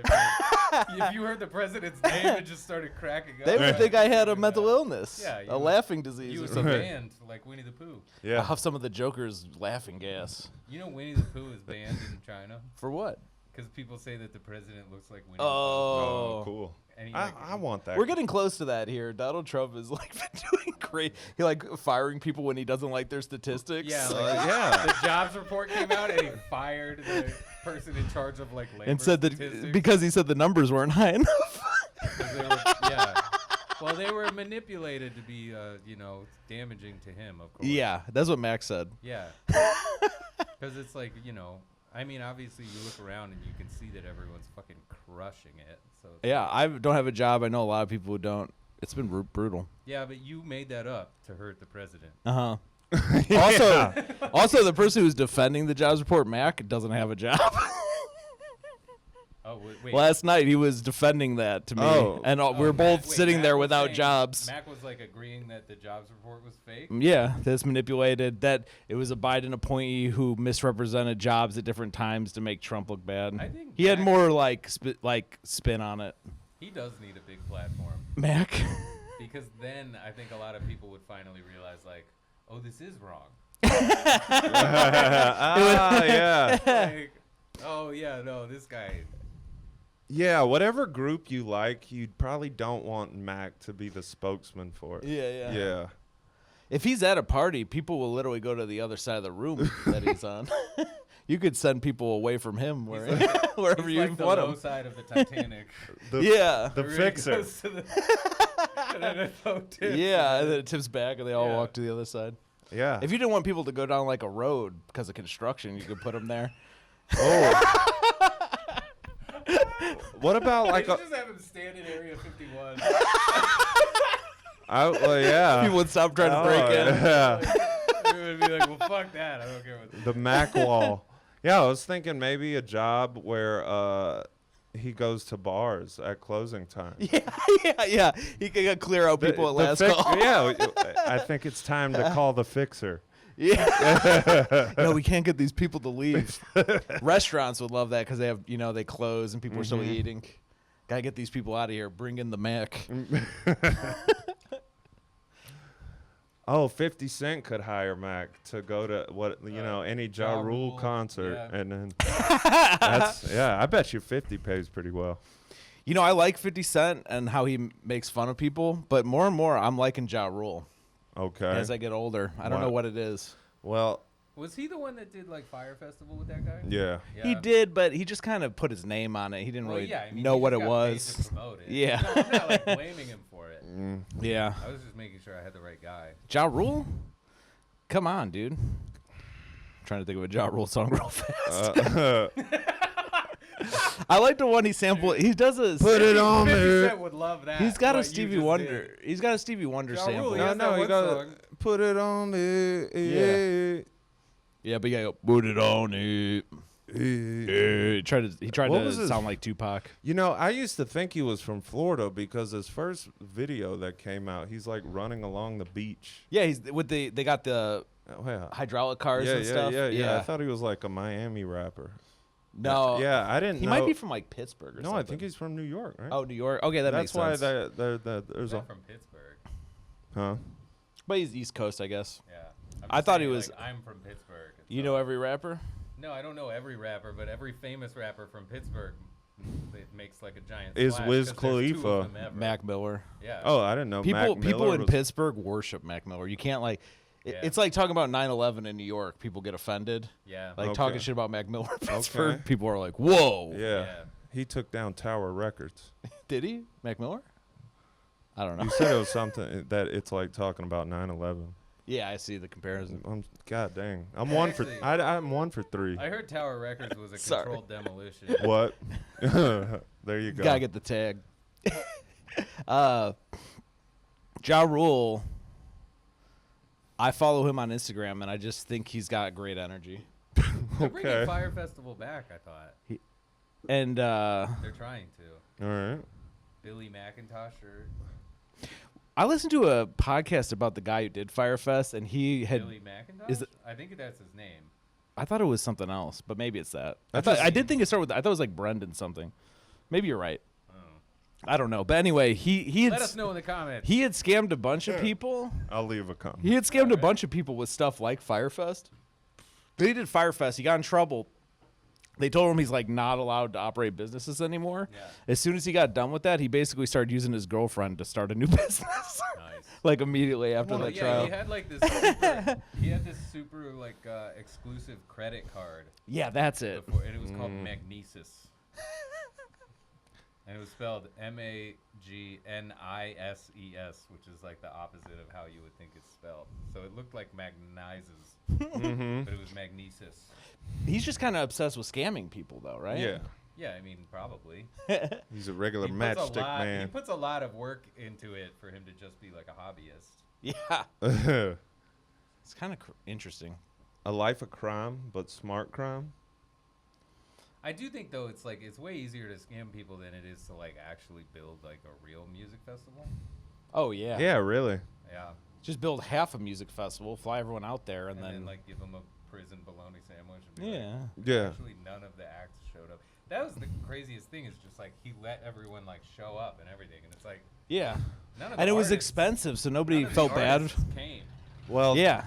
If you heard the president's name and just started cracking up. They would think I had a mental illness. Yeah, a laughing disease You or was something. banned like Winnie the Pooh. I Yeah. have some of the Joker's laughing gas. You know Winnie the Pooh is banned in China For what? because people say that the president looks like Winnie Oh, Oh. cool. the Pooh. And he, I want that. We're getting close to that here. Donald Trump is like been doing great. He like firing people when he doesn't like their statistics. Yeah, like, yeah. the jobs report came out and he fired the person in charge of like labor and said statistics. that because he said the numbers weren't high enough. 'Cause they were, yeah. Well, they were manipulated to be, damaging to him, of course. Yeah, that's what Max said. Yeah. Because it's like, I mean, obviously you look around and you can see that everyone's fucking crushing it. So it's Yeah, I don't have a job. I know a lot of people who don't. It's been brutal. yeah, but you made that up to hurt the president. Uh huh. Also, the person who's defending the jobs report, Mac, doesn't have a job. Oh, wait. Last night he was defending that to me, Oh. and Oh, we're Mac- both wait, sitting Mac there was without saying- jobs. Mac was like agreeing that the jobs report was fake. Yeah, that's manipulated. That it was a Biden appointee who misrepresented jobs at different times to make Trump look bad. I think He had Mac- more like spin on it. He does need a big platform Mac. because then I think a lot of people would finally realize, like, oh, this is wrong. Yeah. Like, oh yeah, no, this guy. Yeah, whatever group you like, you probably don't want Mac to be the spokesman for it. Yeah. Yeah. If he's at a party, people will literally go to the other side of the room that he's on. You could send people away from him wherever He's you like the want low him. side of the Titanic. Yeah. The It really fixer. goes to the- and then it tips. Yeah, and then it tips back and they all Yeah. walk to the other side. Yeah. If you didn't want people to go down like a road because of construction, you could put them there. Oh. What about like Like a? just have him stand in Area 51. Well, yeah. People would stop trying to Oh, break in. Yeah. We would be like, well, fuck that. I don't care what. The Mac wall. Yeah, I was thinking maybe a job where he goes to bars at closing time. Yeah. He could clear out people at last call. Yeah, I think it's time to call the fixer. Yeah. No, we can't get these people to leave. Restaurants would love that because they have, they close and people are still eating. Gotta get these people out of here. Bring in the Mac. Oh, 50 Cent could hire Mac to go to any Ja Rule concert, yeah. and then I bet you 50 pays pretty well. You know, I like 50 Cent and how he makes fun of people, but more and more I'm liking Ja Rule Okay. as I get older. I don't know what it is. Well, Was he the one that did like Fire Festival with that guy? yeah. He did, but he just kind of put his name on it. He didn't really know he what just it got was. paid to promote it. Yeah. No, I'm not like blaming him for it. Yeah. I was just making sure I had the right guy. Ja Rule? Come on, dude. Trying to think of a Ja Rule song real fast. I like the one he sampled. He does a Put it on 50 me. Cent would love that. He's got a what you Stevie just Wonder. did. He's got a Stevie Wonder Ja sample. Rule, yeah. No, that you one gotta song. put it on me. Yeah. Yeah, but you gotta go, put it on it. He tried What to was his- sound like Tupac. You know, I used to think he was from Florida because his first video that came out, he's like running along the beach. Yeah, he's with they got the Oh, yeah. hydraulic cars Yeah, and stuff. yeah. I thought he was like a Miami rapper. No. Yeah, I didn't He know. might be from like Pittsburgh or No, something. I think he's from New York, right? Oh, New York. Okay, that That's makes why sense. there's I'm a from Pittsburgh. huh. But he's East Coast, I guess. Yeah. I thought he was- Like, I'm from Pittsburgh. You know every rapper? No, I don't know every rapper, but every famous rapper from Pittsburgh it makes like a giant Is splash Wiz 'cause there's two of Khalifa. them ever. Mac Miller. Yeah. Oh, I didn't know. People Mac Miller in was- Pittsburgh worship Mac Miller. You can't like Yeah. it's like talking about 9/11 in New York. People get offended. Yeah. Like Okay. talking shit about Mac Miller in Pittsburgh. Okay. People are like, "Whoa." Yeah. He took down Tower Records. Did he? Mac Miller? I don't know. You said it was something that it's like talking about 9/11. Yeah, I see the comparison. God dang. I'm one for. Actually- I'm 1 for 3. I heard Tower Records was a Sorry. controlled demolition. What? There you go. Gotta get the tag. Ja Rule. I follow him on Instagram, and I just think he's got great energy. They're bringing Okay. Fire Festival back, I thought. And They're trying to. All right. Billy McIntosh or I listened to a podcast about the guy who did Firefest, and he had. Billy McIntosh? is it- I think that's his name. I thought it was something else, but maybe it's that. That's I just- did think it started with. I thought it was like Brendan something. Maybe you're right. Oh. I don't know, but anyway, he had Let us know in the comments. he had scammed a bunch of people. I'll leave a comment. He had scammed a bunch of people with stuff like Firefest. They did Firefest. He got in trouble. They told him he's like not allowed to operate businesses anymore. Yeah. As soon as he got done with that, he basically started using his girlfriend to start a new business. Nice. Like immediately after Well, that yeah, trial. he had like this. Super, he had this super like exclusive credit card Yeah, that's it. before, and it was called Magnesis. And it was spelled MAGNISES, which is like the opposite of how you would think it's spelled. So it looked like magnizes, but it was magnesis. He's just kind of obsessed with scamming people, though, right? Yeah. Yeah, I mean probably. He's a regular He puts a matchstick lot- He man. puts a lot of work into it for him to just be like a hobbyist. Yeah. It's kind of interesting. A life of crime, but smart crime. I do think though it's like it's way easier to scam people than it is to like actually build like a real music festival. Oh, yeah. Yeah, really. Yeah. Just build half a music festival, fly everyone out there, and, And then then like give them a prison bologna sandwich. And be yeah. Like, Yeah. Actually, none of the acts showed up. That was the craziest thing. Is just like he let everyone like show up and everything, and it's like Yeah. none of And the it was artists- expensive, so none nobody of the felt bad. artists Came. Well, Yeah.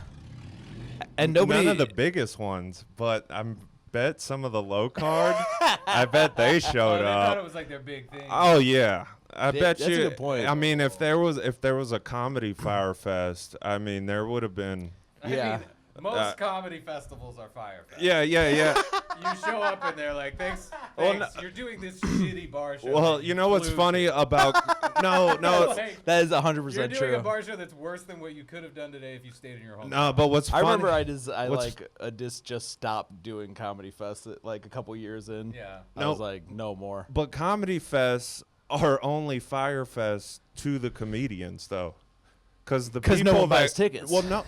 And nobody. none of the biggest ones, but I bet some of the low card. I bet they showed They thought it up. was like their big thing. Oh yeah, I bet That's a you. good point. I mean, if there was a comedy Firefest, I mean, there would have been. I Yeah. mean, most comedy festivals are Fire Fest. Yeah. You show up and they're like, thanks, Well, you're doing this shitty bar show. Well, that you know what's blew funny you." about no. Like, That is you're 100% doing a true. bar show that's worse than what you could have done today if you stayed in your home. No, but what's I funny? remember I What's- just stopped doing Comedy Fest like a couple years in. Yeah. I No. was like, no more. But comedy fests are only Firefest to the comedians, though. Because the 'Cause people no one that, buys tickets. Well, no.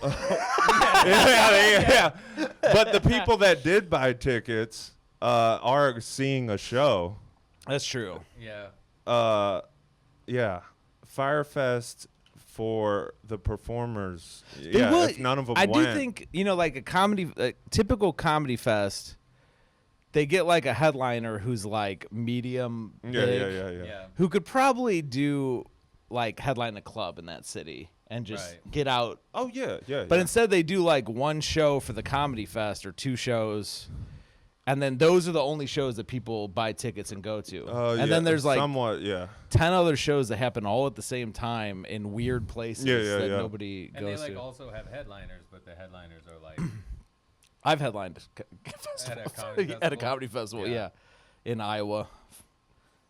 yeah. But the people that did buy tickets are seeing a show. That's true. Yeah. Yeah. Firefest for the performers. They Yeah, would- if none of them I went. do think, like a typical Comedy Fest, they get like a headliner who's like medium Yeah, big, yeah. Yeah. who could probably do like headline a club in that city and just Right. get out. Oh yeah. But instead they do like one show for the comedy fest or 2 shows, and then those are the only shows that people buy tickets and go to. And then there's like somewhat 10 other shows that happen all at the same time in weird places that nobody And they goes like to. also have headliners, but the headliners are like I've headlined at a festivals. comedy festival. At a comedy festival, yeah, in Iowa.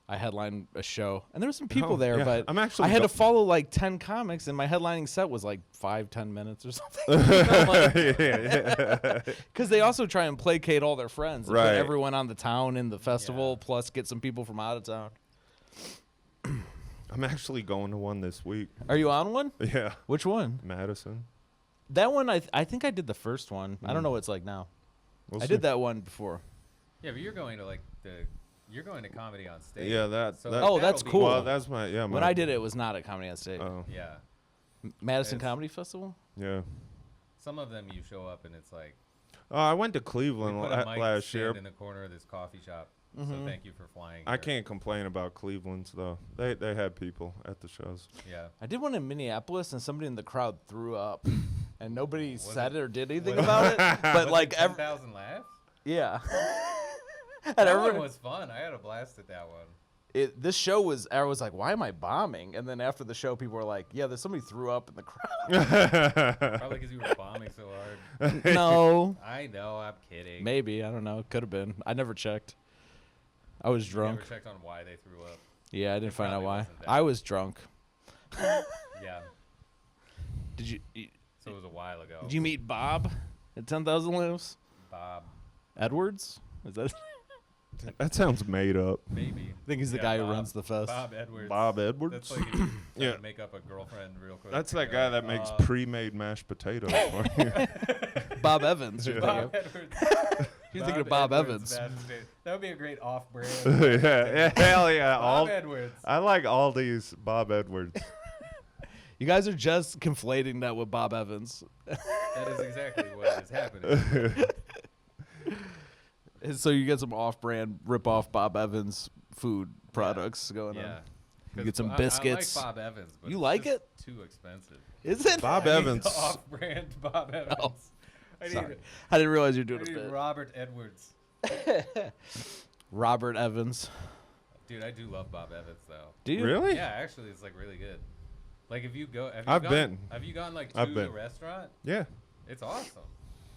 I headlined a show, and there were some people there, yeah. but I'm actually I had go- to follow like 10 comics, and my headlining set was like 5-10 minutes or something. Because they also try and placate all their friends, and put Right. everyone on the town in the festival, plus get some people from out of town. I'm actually going to one this week. Are you on one? Yeah, Which one? Madison. That one, I think I did the first one. I don't know what it's like now. We'll I see. did that one before. Yeah, but you're going to like you're going to comedy on stage. Yeah, that. So, that like, Oh, that'll that's be- cool. Well, that's my yeah. When I did it, it was not at Comedy on Stage. Oh Yeah. Madison It's- Comedy Festival? yeah. Some of them you show up and it's like Oh, I went to we Cleveland put a mic last stand year. in the corner of this coffee shop. Mhm. So thank you for flying. I here. can't complain about Cleveland's though. They had people at the shows. Yeah. I did one in Minneapolis, and somebody in the crowd threw up, and nobody Was said it or did anything was about it. But Was like, it 10,000 laughs? yeah. And That everyone, one was fun. I had a blast at that one. this show was. I was like, why am I bombing? And then after the show, people were like, yeah, there's somebody threw up in the crowd. Probably because you were bombing so hard. No, I know. I'm kidding. maybe I don't know. Could have been. I never checked. I was You drunk. never checked on why they threw up. Yeah, I didn't find out probably why. wasn't that. I was drunk. Yeah. Did you? So it was a while ago. Did you meet Bob at 10,000 Lives? Bob? Edwards? Is that? That sounds made up. Maybe. I think he's the Yeah, guy who Bob- runs the fest. Bob Edwards. Bob Edwards. That's like if you Yeah. yeah. Make up a girlfriend real quick. That's that You're guy like, that makes pre-made mashed potatoes for you. Bob Evans. You're thinking Bob of. Edwards. You're thinking of Bob Evans. That would be a great off-brand. yeah, hell yeah. Bob Edwards. I like all these Bob Edwards. You guys are just conflating that with Bob Evans. That is exactly what is happening. So you get some off-brand, rip-off Bob Evans food products going Yeah. on. You 'Cause get some I biscuits. like Bob Evans, but You it's like just it? Too expensive. Is it? Bob I need Evans. the off-brand Bob Evans. Oh, I need, Sorry. I didn't realize you were I doing a need bit. Robert Edwards. Robert Evans. Dude, I do love Bob Evans though. Do you? Really? Yeah, actually, it's like really good. Like if you go, I've been. Have you gone like I've to been. the restaurant? Yeah. It's awesome.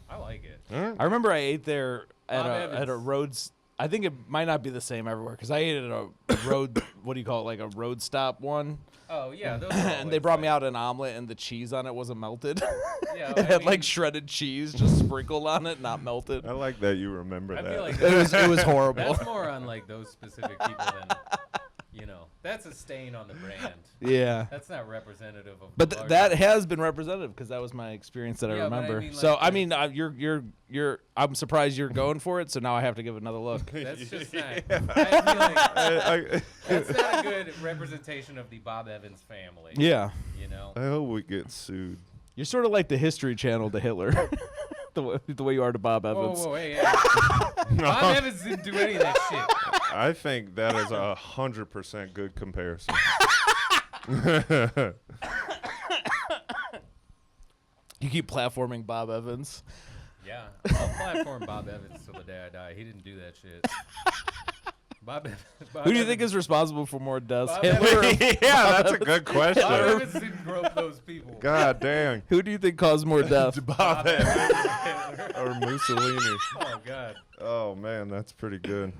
I like it. All right. I remember I ate there at Bob a Evans. Rhodes. I think it might not be the same everywhere because I ate at a road. What do you call it? Like a road stop one. Oh yeah, those. And they brought me out an omelet, and the cheese on it wasn't melted. Yeah, It I had mean, like shredded cheese just sprinkled on it, not melted. I like that you remember I that. feel like It was horrible. that's more on like those specific people than, that's a stain on the brand. Yeah. That's not representative of. But the larger- that has been representative because that was my experience that I Yeah, but I remember. mean, So like, I mean, you're. I'm surprised you're going for it. So now I have to give it another look. That's just not. I feel like I that's not a good representation of the Bob Evans family. Yeah, You know. hope we get sued. you're sort of like the History Channel to Hitler, the way you are to Bob Whoa, Evans. whoa, hey, Bob Evans didn't do any of that shit. I think that is 100% good comparison. You keep platforming Bob Evans. Yeah, I'll platform Bob Evans till the day I die. He didn't do that shit. Bob Who do you think Evans- is responsible for more deaths, Bob Hitler? Evans. Or, Yeah, that's a good Bob question. Evans didn't grope those people. God dang. who do you think caused more deaths? Bob Evans Hitler. or Mussolini. Oh God. Oh man, that's pretty good.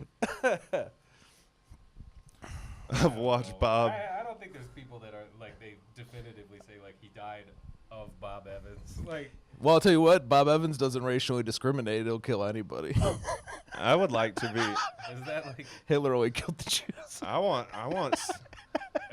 I've watched Bob. I don't think there's people that are like they definitively say like he died of Bob Evans. Like Well, I'll tell you what, Bob Evans doesn't racially discriminate. He'll kill anybody. I would like to be. is that like Hitler only killed the Jews. I want.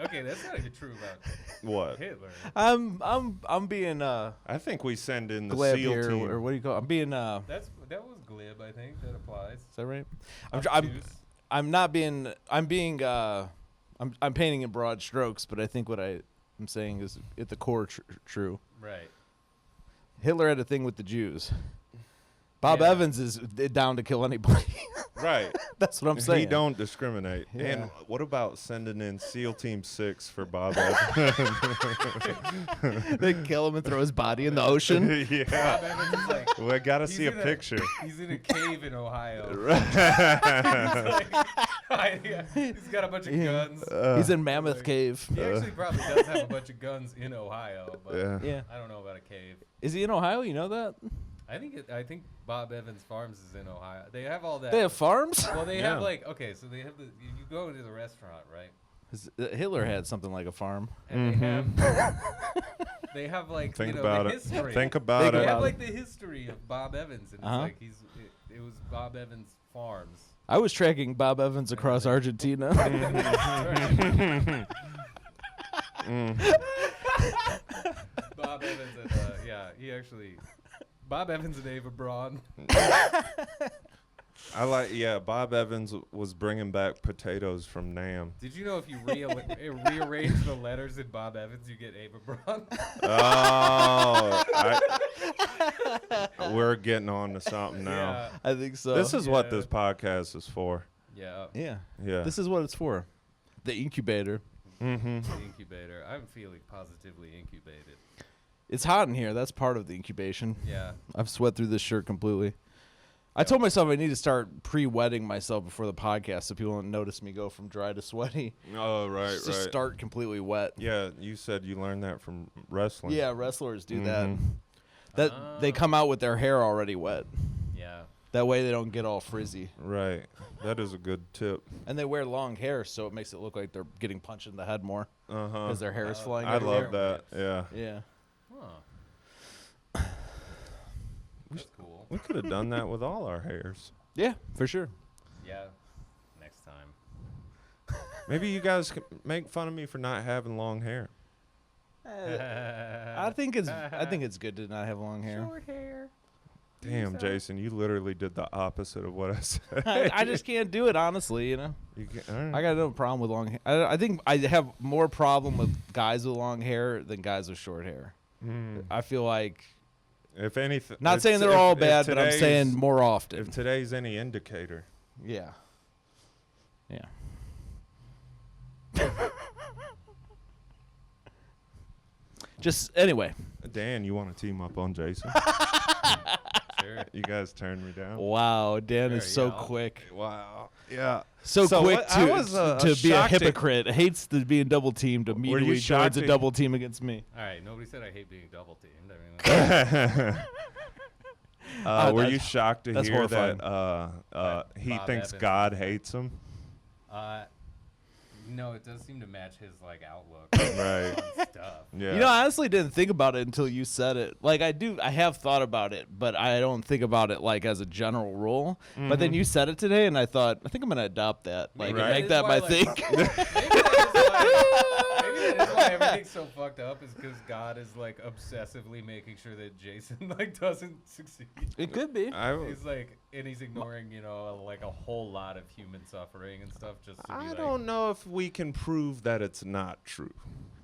okay? That's not even true about What? Hitler. I'm being I think we send in the glib SEAL here, team. or what do you call it? I'm being That was glib. I think that applies. Is that right? Obtuse. I'm not being. I'm painting in broad strokes, but I think what I'm saying is at the core true. Right. Hitler had a thing with the Jews. Bob Yeah. Evans is down to kill anybody. Right. That's what I'm saying. He don't discriminate. Yeah. And what about sending in SEAL Team 6 for Bob Evans? They kill him and throw his body in the ocean. Bob Yeah. Evans is like, Well, I got to he's see a in picture. He's in a cave in Ohio. He's got a bunch of guns. He's in Mammoth Cave. He actually probably does have a bunch of guns in Ohio, but Yeah. Yeah. I don't know about a cave. Is he in Ohio? You know that? I think Bob Evans Farms is in Ohio. They have all that. They have farms? Well, they Yeah. have okay, so they have you go into the restaurant, right? Hitler had something like a farm. And they have like Think the about it. history. Think about They it. have like the history of Bob Evans, and it's Uh-huh. like it was Bob Evans Farms. I was tracking Bob Evans across Argentina. Bob Evans and Bob Evans and Ava Braun. Bob Evans was bringing back potatoes from Nam. Did you know if you rearrange the letters in Bob Evans, you get Ava Braun? We're getting on to something now. Yeah. I think so. This is what Yeah. this podcast is for. Yeah. yeah. Yeah. This is what it's for. The incubator. Mm-hmm. The incubator. I'm feeling positively incubated. It's hot in here. That's part of the incubation. Yeah. I've sweat through this shirt completely. I told myself I need to start pre-wetting myself before the podcast so people don't notice me go from dry to sweaty. Oh, right, Just right. start completely wet. Yeah, you said you learned that from wrestling. Yeah, wrestlers do that. Mhm. That they Oh. come out with their hair already wet. Yeah. That way they don't get all frizzy. Right. That is a good tip. And they wear long hair, so it makes it look like they're getting punched in the head more Uh-huh. because their hair is flying I everywhere. love that. Yeah. Yeah. Huh. That's cool. We could have done that with all our hairs. Yeah, for sure. Yeah. Next time. Maybe you guys can make fun of me for not having long hair. I think it's good to not have long hair. Short hair. Damn, Jason, you literally did the opposite of what I said. I just can't do it, honestly, you know. You all right. I got no problem with long hair. I think I have more problem with guys with long hair than guys with short hair. Mm. I feel like, If anything, not if- saying they're if- all if bad, but I'm today's- saying more often. if today's any indicator. Yeah. Yeah. Just anyway. Dan, you want to team up on Jason? Sure. You guys turned me down. Wow, Dan is Sure, so yeah. quick. Wow. Yeah. So quick what- I was, to be a shocked to- hypocrite. Hates to being double teamed. Immediately joins shocked a to- double team against me. All right. Nobody said I hate being double teamed. I mean, Were you That's- shocked to that's hear horrifying. that he Bob thinks Evans. God hates him? no, it does seem to match his like outlook Right. on stuff. Yeah. You know, I honestly didn't think about it until you said it. Like I have thought about it, but I don't think about it like as a general rule. But then you said it today, and I thought, I think I'm gonna adopt that. Like, Right. and make That that is my why, thing. Maybe that is why everything's so fucked up is because God is like obsessively making sure that Jason like doesn't succeed. It could be. He's like, and he's ignoring, like a whole lot of human suffering and stuff just to be I like, don't know if we can prove that it's not true.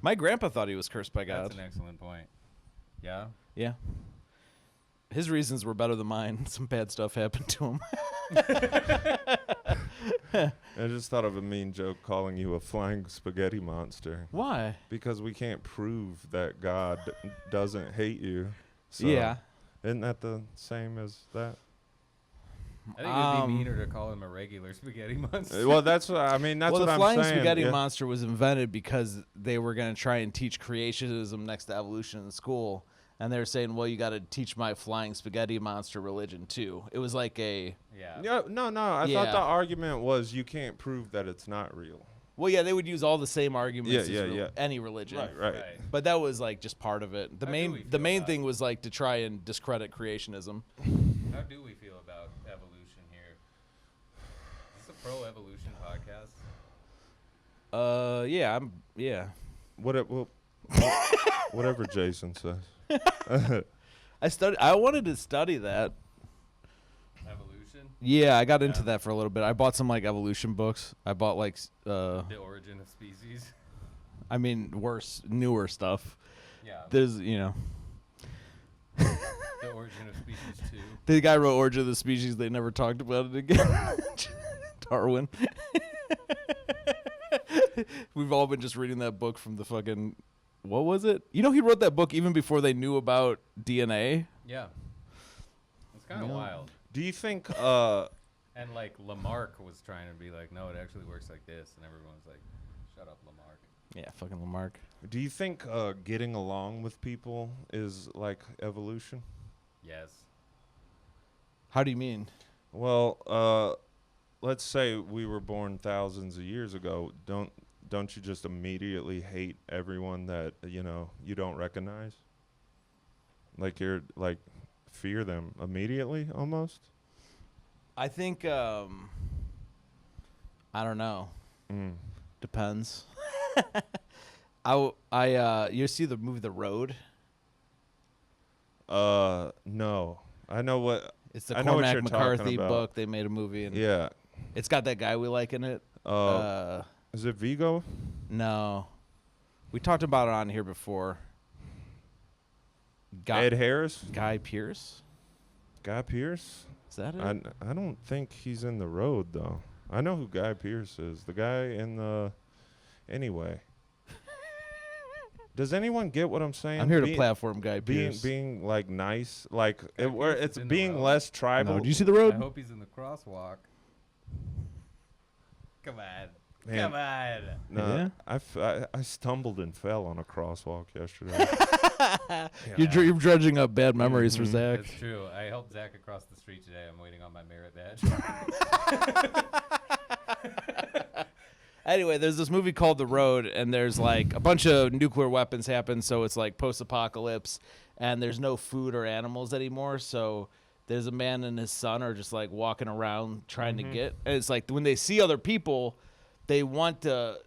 My grandpa thought he was cursed by God. That's an excellent point. Yeah. Yeah. His reasons were better than mine. Some bad stuff happened to him. I just thought of a mean joke calling you a flying spaghetti monster Why? because we can't prove that God doesn't hate you. So Yeah. Isn't that the same as that? I think it'd be meaner to call him a regular spaghetti monster. Well, that's what I mean. That's well, what the I'm flying saying. spaghetti yeah. monster was invented because they were going to try and teach creationism next to evolution in school. And they were saying, well, you got to teach my flying spaghetti monster religion, too. It was like a... Yeah. Yeah, no. I Yeah. thought the argument was you can't prove that it's not real. Well, yeah, they would use all the same arguments Yeah, as yeah. any religion. Right. But that was like just part of it. The How do we main feel main about thing was like to try and discredit creationism. How do we feel about evolution here? Is this a pro-evolution podcast? Yeah. Whatever Jason says. I wanted to study that. Evolution? Yeah, I got into Yeah. that for a little bit. I bought some like evolution books. I bought like The origin of species? newer stuff. Yeah. There's, you know. The Origin of Species 2. The guy wrote Origin of the Species. They never talked about it again. Darwin. We've all been just reading that book from the fucking... What was it? You know, he wrote that book even before they knew about DNA. Yeah. It's kind of wild. Do you think... And like Lamarck was trying to be like, no, it actually works like this, and everyone's like, shut up, Lamarck. Yeah, fucking Lamarck. Do you think getting along with people is like evolution? Yes. How do you mean? Well, let's say we were born thousands of years ago. Don't you just immediately hate everyone that you don't recognize? Like you're like fear them immediately almost? I think I don't know. Depends. You see the movie The Road? No. I know what It's the I know what Cormac you're McCarthy talking about. book. They made a movie, and Yeah. it's got that guy we like in it. Is it Vigo? No, we talked about it on here before. Ed Harris? Guy Pearce. Guy Pearce? Is that it? I don't think he's in The Road though. I know who Guy Pearce is. The guy in the anyway. Does anyone get what I'm saying? I'm here to platform Guy Pearce. Being like nice, like Pearce it's is in The being Road. less tribal. No, do you see The I Road? hope he's in the crosswalk. Come on. Man. Come on. No, I stumbled and fell on a crosswalk yesterday. You're dredging up bad memories for Zach. That's true. I helped Zach across the street today. I'm waiting on my merit badge. Anyway, there's this movie called The Road, and there's like a bunch of nuclear weapons happen, so it's like post-apocalypse, and there's no food or animals anymore, so there's a man and his son are just like walking around trying to get, and it's like when they see other people, they want to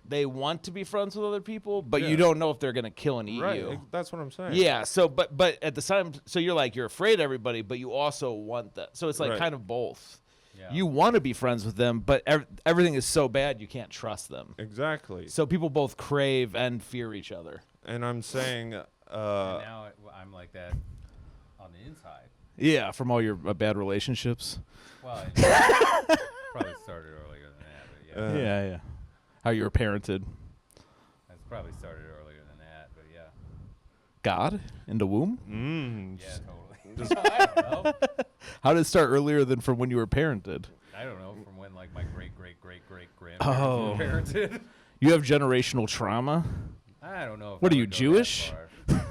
be friends with other people, but you don't know if they're gonna kill and eat you. That's what I'm saying. Yeah, so but at the time, so you're afraid of everybody, but you also want that. So it's like Right. kind of both. Yeah. You want to be friends with them, but everything is so bad you can't trust them. Exactly. So people both crave and fear each other. And I'm saying, and now I'm like that on the inside. Yeah, from all your bad relationships. Well, it probably started earlier than that, but yeah. Yeah. How you were parented. That's probably started earlier than that, but yeah. God in the womb? Yeah, totally. I don't know. How did it start earlier than from when you were parented? I don't know, from when like my great grandparents Oh. were parented. You have generational trauma? I don't know. If What I are you, would go that Jewish? far.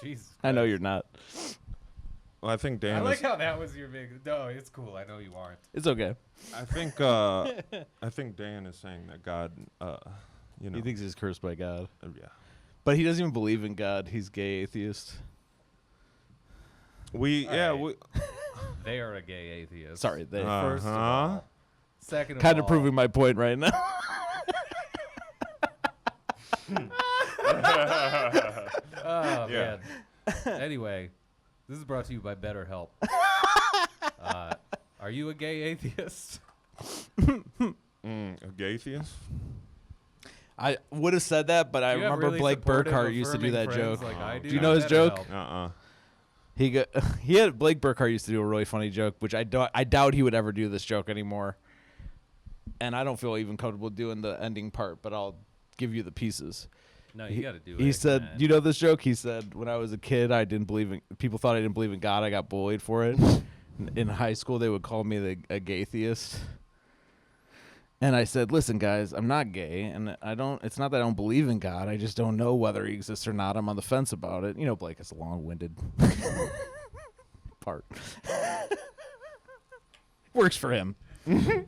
Jesus. I know Christ. you're not. well, I think Dan I like is, how that was your big. No, it's cool. I know you aren't. It's okay. I think Dan is saying that God, He thinks he's cursed by God. yeah. But he doesn't even believe in God. He's gay atheist. We All yeah right. we They are a gay atheist. Sorry, they First of all. Second of kind all. of proving my point right now. Oh, Yeah. man. Anyway, this is brought to you by BetterHelp. Are you a gay atheist? a gay atheist. I would have said that, but I Do you have remember really Blake supportive, Burkhart used to do affirming that friends joke. Like I do. Do you know his joke? BetterHelp. He had Blake Burkhart used to do a really funny joke, which I doubt he would ever do this joke anymore. And I don't feel even comfortable doing the ending part, but I'll give you the pieces. No, you got to do it. He said, man. "You know this joke?" He said, "When I was a kid, I didn't believe in. People thought I didn't believe in God. I got bullied for it. In high school, they would call me a gay theist." And I said, "Listen, guys, I'm not gay, and I don't. It's not that I don't believe in God. I just don't know whether he exists or not. I'm on the fence about it. You know, Blake is a long-winded part. Works for him.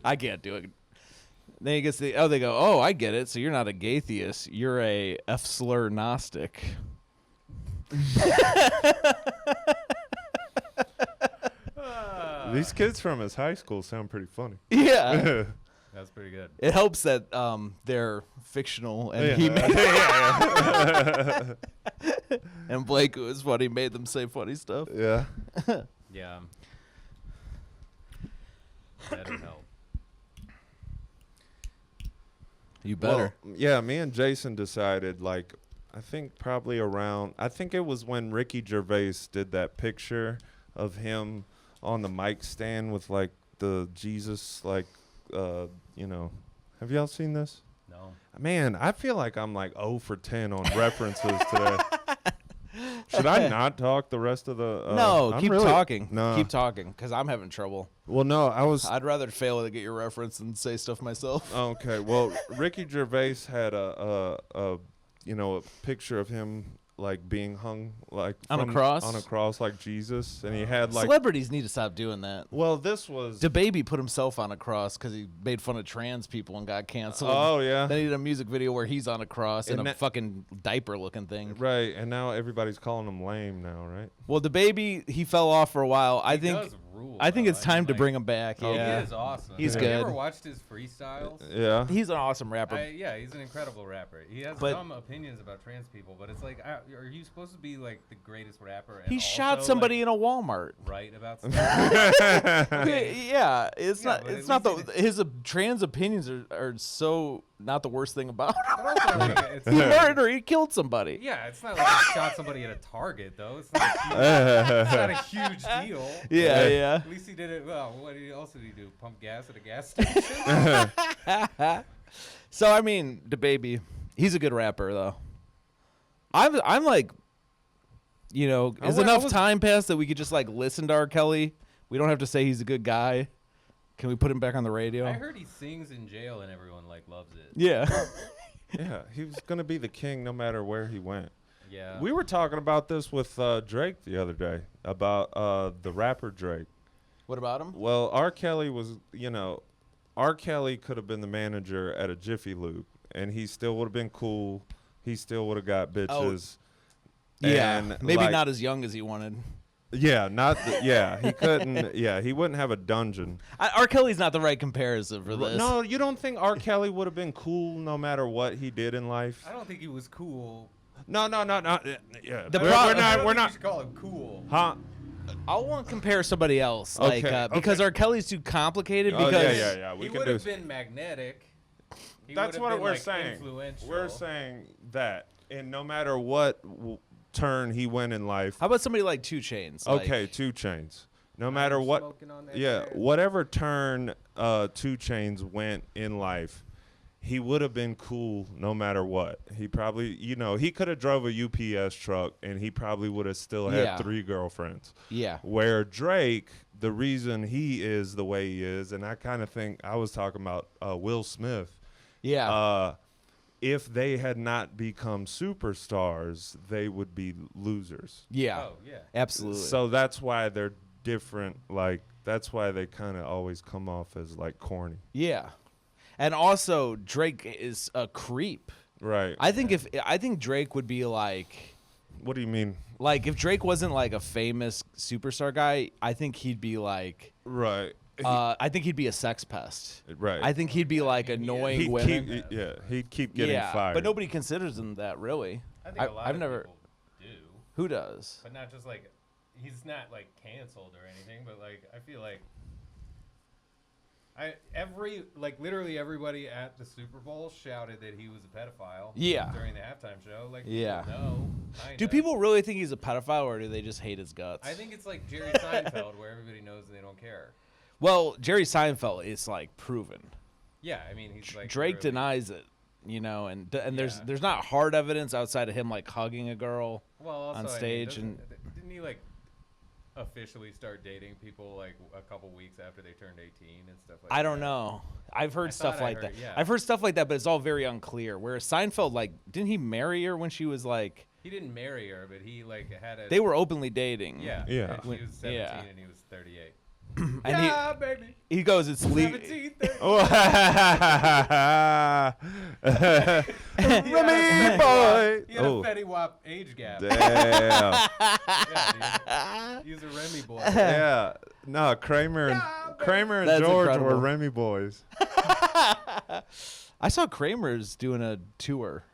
I can't do it." Then he gets they go, "Oh, I get it. So you're not a gay theist. You're a F-slur Gnostic." These kids from his high school sound pretty funny. Yeah. That's pretty good. It helps that they're fictional and and Blake was funny, made them say funny stuff. Yeah. Yeah. BetterHelp. You better. Well, yeah, me and Jason decided, like, I think probably around, I think it was when Ricky Gervais did that picture of him on the mic stand with like the Jesus, like, you know, have y'all seen this? No. Man, I feel like I'm like 0 for 10 on references today. Should I not talk the rest of the? No, I'm keep really- talking. No. Keep talking, because I'm having trouble. Well, no, I was. I'd rather fail to get your reference than say stuff myself. Okay, well, Ricky Gervais had a you know, a picture of him like being hung like On a cross? like Jesus, and he had like. Celebrities need to stop doing that. Well, this was. DaBaby put himself on a cross because he made fun of trans people and got canceled. Oh yeah. Then he did a music video where he's on a cross in And a that- fucking diaper-looking thing. Right, and now everybody's calling him lame now, right? Well, DaBaby, he fell off for a while. I He think does rule, I think though. it's time mean, to like, bring him back. Okay. Yeah, He is awesome. He's Have you good. ever watched his freestyles? Yeah. he's an awesome rapper. Yeah, he's an incredible rapper. He has But- dumb opinions about trans people, but it's like, are you supposed to be like the greatest rapper? And He also, shot somebody like, in a Walmart. right about stuff. Okay. Yeah, it's Yeah, not. but It's at not the least his trans opinions are so not the worst thing about him. But also, like, it's He not- murdered. He killed somebody. yeah, it's not like he shot somebody at a Target though. It's not a huge deal. Yeah, yeah. At least he did it well. What else did he do? Pump gas at a gas station? So I mean, DaBaby, he's a good rapper though. I'm like, you know, I is wa- I enough was- time passed that we could just like listen to R. Kelly? We don't have to say he's a good guy. Can we put him back on the radio? I heard he sings in jail and everyone like loves it. Yeah. Yeah, he was gonna be the king no matter where he went. Yeah. We were talking about this with Drake the other day about the rapper Drake. What about him? Well, R. Kelly was, you know, R. Kelly could have been the manager at a Jiffy Lube, and he still would have been cool. He still would have got bitches. Yeah. And, Maybe like- not as young as he wanted. Yeah, not. Yeah, he couldn't. Yeah, he wouldn't have a dungeon. R. Kelly's not the right comparison for this. No, you don't think R. Kelly would have been cool no matter what he did in life? I don't think he was cool. No. Yeah, The we're pro- not. We're You not. should call him cool. Huh? I want to compare somebody else, like Okay, because okay. R. Kelly's too complicated. Oh, Because yeah. We He can would do. have been magnetic. He That's would have what been, we're like, saying. Influential. We're saying that, and no matter what turn he went in life. How about somebody like 2 Chainz? Okay, 2 Chainz. No matter what. Smoking on that Yeah, grass. whatever turn 2 Chainz went in life, he would have been cool no matter what. He probably, you know, he could have drove a UPS truck and he probably would have still had Yeah. 3 girlfriends. Yeah. Where Drake, the reason he is the way he is, and I kind of think I was talking about Will Smith. Yeah. If they had not become superstars, they would be losers. yeah. Oh yeah. Absolutely. So that's why they're different. Like, that's why they kind of always come off as like corny. Yeah. And also Drake is a creep. Right. I think Drake would be like What do you mean? if Drake wasn't like a famous superstar guy, I think he'd be like Right. I think he'd be a sex pest. Right. I think he'd be like annoying he'd women. he'd keep getting fired. But nobody considers him that really. I think a lot I've of never people do, Who does? but not just like he's not like canceled or anything. But like I feel like literally everybody at the Super Bowl shouted that he was a pedophile. Yeah. During the halftime show, like Yeah. no. Do people really think he's a pedophile or do they just hate his guts? I think it's like Jerry Seinfeld, where everybody knows they don't care. Well, Jerry Seinfeld is like proven. Yeah, I mean he's like Drake literally- denies it, you know, and Yeah. there's not hard evidence outside of him like hugging a girl. Well, also, on I mean, stage and- didn't he like officially start dating people like a couple weeks after they turned 18 and stuff like that? I don't know. I've heard I stuff thought I like heard- that. yeah. I've heard stuff like that, but it's all very unclear. Whereas Seinfeld, like, didn't he marry her when she was like? He didn't marry her, but he like had a. They were openly dating. Yeah. Yeah. And she was 17 Yeah. and he was 38. And yeah, baby. he goes, it's legal. 17, 38. Oh, Remy boy. He had Oh, a Fetty Wap age gap. damn. Yeah, dude. He was a Remy boy. Yeah. No, Kramer and That's George incredible. were Remy boys. I saw Kramer's doing a tour.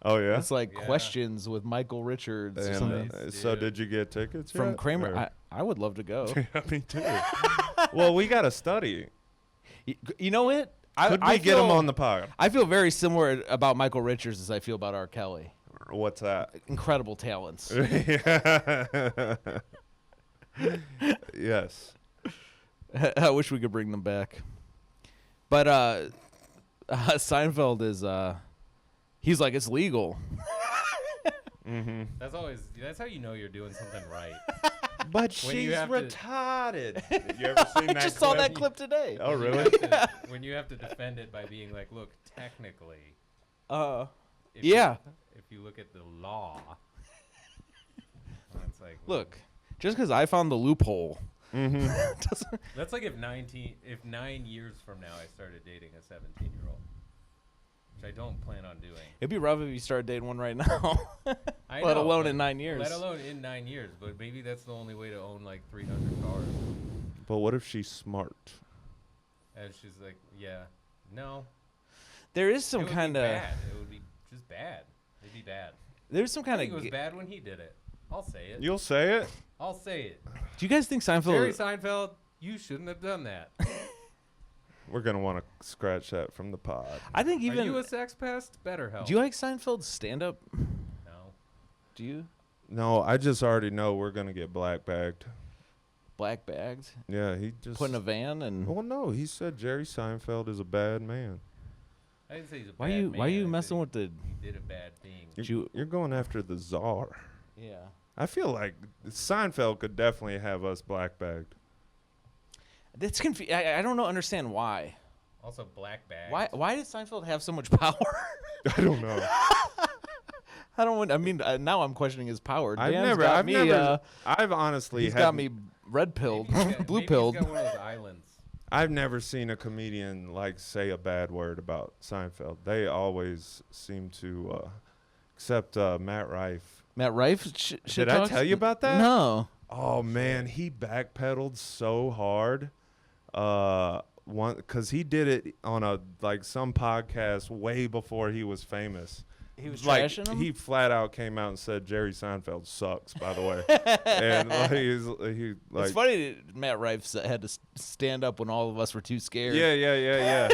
Oh yeah. It's like Yeah. questions with Michael Richards or And, something. Nice, so dude. did you get tickets From yet? Kramer, Or- I would love to go. Yeah, me too. Well, we got to study. You know what? Could we get him on the pod? I feel very similar about Michael Richards as I feel about R. Kelly. What's that? Incredible talents. Yes. I wish we could bring them back. But Seinfeld is he's like, it's legal. Mm-hmm. That's how you know you're doing something right. But When you she's have to- retarded. You ever seen I that just saw clip? that clip today. Oh, When you really? have to- when you have to defend it by being like, look, technically, if Yeah. if you look at the law, it's like, Look, just because I found the loophole. Mm-hmm. doesn't- that's like if 9 years from now I started dating a 17-year-old, which I don't plan on doing. It'd be rough if you started dating one right now. I Let know, alone but- in 9 years. Let alone in 9 years, but maybe that's the only way to own like 300 cars. But what if she's smart? And she's like, yeah, no. There is some it would kind be of. bad. It would be just bad. It'd be bad. There's some I kind think it of. was bad when he did it. I'll say it. You'll say it? I'll say it. Do you guys think Seinfeld? Jerry Seinfeld, you shouldn't have done that. We're going to want to scratch that from the pod. I think Are even. you a sex pest? Better help. Do you like Seinfeld's stand-up? No. Do you? No, I just already know we're going to get black bagged. Black bagged, Yeah, he just... put in a van, and Well, no, he said Jerry Seinfeld is a bad man. I didn't say he's a why bad you man. why I you said messing with the? He did a bad thing. You're going after the czar. Yeah. I feel like Seinfeld could definitely have us black bagged. That's I don't know. Understand why? Also, black bag. Why did Seinfeld have so much power? I don't know. I don't. I mean, now I'm questioning his power. I've Dan's never, got I've me, never, I've honestly he's had, got me red pilled, blue pilled. He's got one of those islands. I've never seen a comedian like say a bad word about Seinfeld. They always seem to, except Matt Rife. Matt Rife. Did I tell you about that? No. Oh man, he backpedaled so hard. Because he did it on some podcast way before he was famous. He was Like trashing him. he flat out came out and said Jerry Seinfeld sucks. By the way, and It's funny that Matt Rife had to stand up when all of us were too scared. yeah.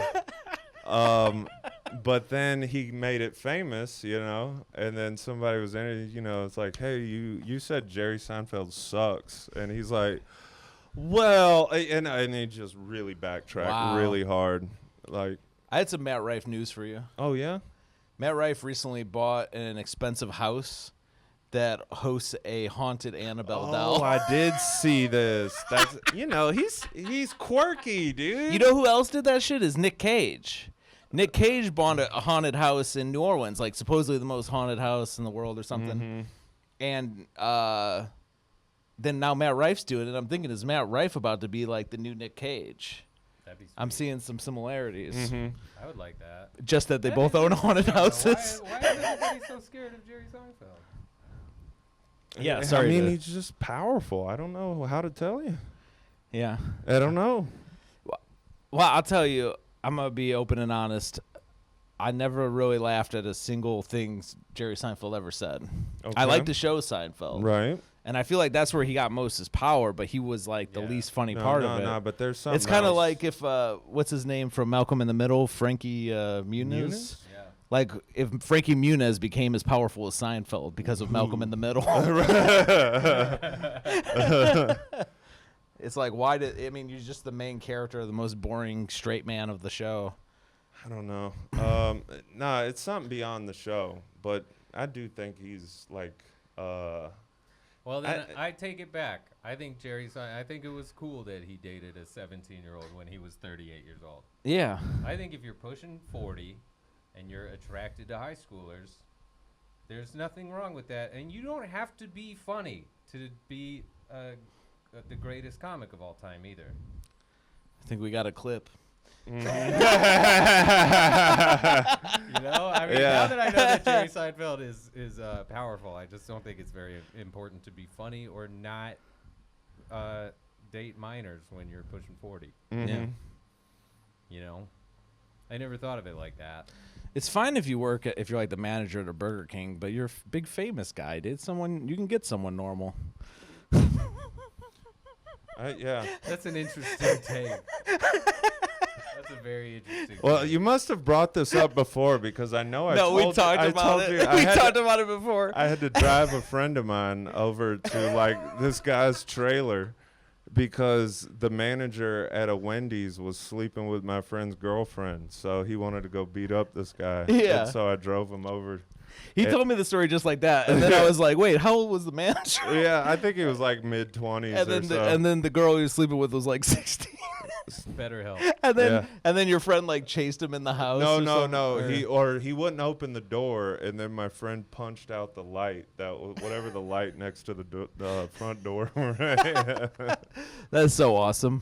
But then he made it famous, and then somebody was in it, it's like, hey, you said Jerry Seinfeld sucks, and he's like, well, and he just really backtracked really hard, like, I had some Matt Rife news for you. oh yeah. Matt Rife recently bought an expensive house that hosts a haunted Annabelle doll. Oh, I did see this. That's he's quirky, dude. You know who else did that shit? Is Nick Cage. Nick Cage bought a haunted house in New Orleans, like supposedly the most haunted house in the world or something. And then now Matt Rife's doing it. I'm thinking, is Matt Rife about to be like the new Nick Cage? That'd be sweet. I'm seeing some similarities. I would like that. Just that they both own haunted houses. Why is everybody so scared of Jerry Seinfeld? Yeah, I sorry. mean, he's just powerful. I don't know how to tell you. Yeah. I don't know. Well, I'll tell you, I'm going to be open and honest. I never really laughed at a single thing Jerry Seinfeld ever said. Okay. I like the show Seinfeld. Right. And I feel like that's where he got most of his power, but he was like the least funny part of it. No, but there's something It's kind of else. like if, what's his name from Malcolm in the Middle, Frankie Muniz? Yeah. Like if Frankie Muniz became as powerful as Seinfeld because of Malcolm in the Middle. It's like, you're just the main character, the most boring straight man of the show. I don't know. Nah, it's something beyond the show, but I do think he's like. Well, then I take it back. I think I think it was cool that he dated a 17-year-old when he was 38 years old. Yeah. I think if you're pushing 40 and you're attracted to high schoolers, there's nothing wrong with that. And you don't have to be funny to be the greatest comic of all time either. I think we got a clip. You know, I mean, Yeah. now that I know that Jerry Seinfeld is powerful, I just don't think it's very important to be funny or not date minors when you're pushing 40. Yeah. You know, I never thought of it like that. It's fine if you're like the manager at a Burger King, but you're a big famous guy, dude. You can get someone normal. Yeah. That's an interesting take. That's a very interesting. Well, point. you must have brought this up before because I know we talked about it. We talked about it before. I had to drive a friend of mine over to like this guy's trailer because the manager at a Wendy's was sleeping with my friend's girlfriend, so he wanted to go beat up this guy. Yeah. And so I drove him over. He told me the story just like that, and then I was like, "Wait, how old was the manager?" Yeah, I think he was like mid-20s or so. And then the girl he was sleeping with was like 16. Better help. And then your friend like chased him in the house. No. He wouldn't open the door, and then my friend punched out the light. Whatever the light next to the front door. That's so awesome.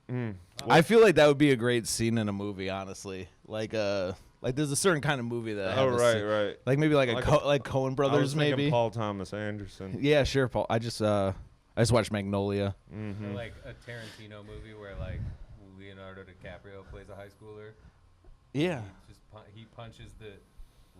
Yeah. I feel like that would be a great scene in a movie, honestly. Like there's a certain kind of movie that. Oh right. Like maybe like Like like Coen Brothers, I was thinking maybe. Paul Thomas Anderson. Yeah, sure, Paul. I just watched Magnolia. Or like a Tarantino movie where like Leonardo DiCaprio plays a high schooler. Yeah. He punches the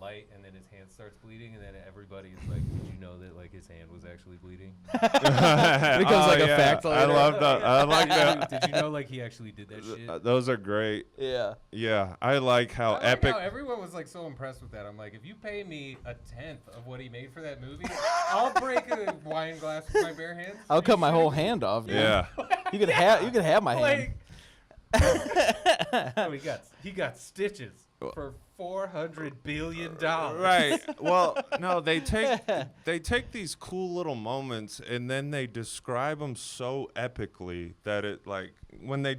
light and then his hand starts bleeding and then everybody's like, did you know that like his hand was actually bleeding? It becomes like a fact I later. love that. I like that. Did you know like he actually did that shit? Those are great. Yeah. Yeah, I like how I like epic. how everyone was like so impressed with that. I'm like, if you pay me a tenth of what he made for that movie, I'll break a wine glass with my bare hands. I'll Are cut you my shitting whole me? hand off. Dude. Yeah. You could have my hand. Oh, he got stitches for $400 billion. Right. Well, no, they take these cool little moments and then they describe them so epically that it like when they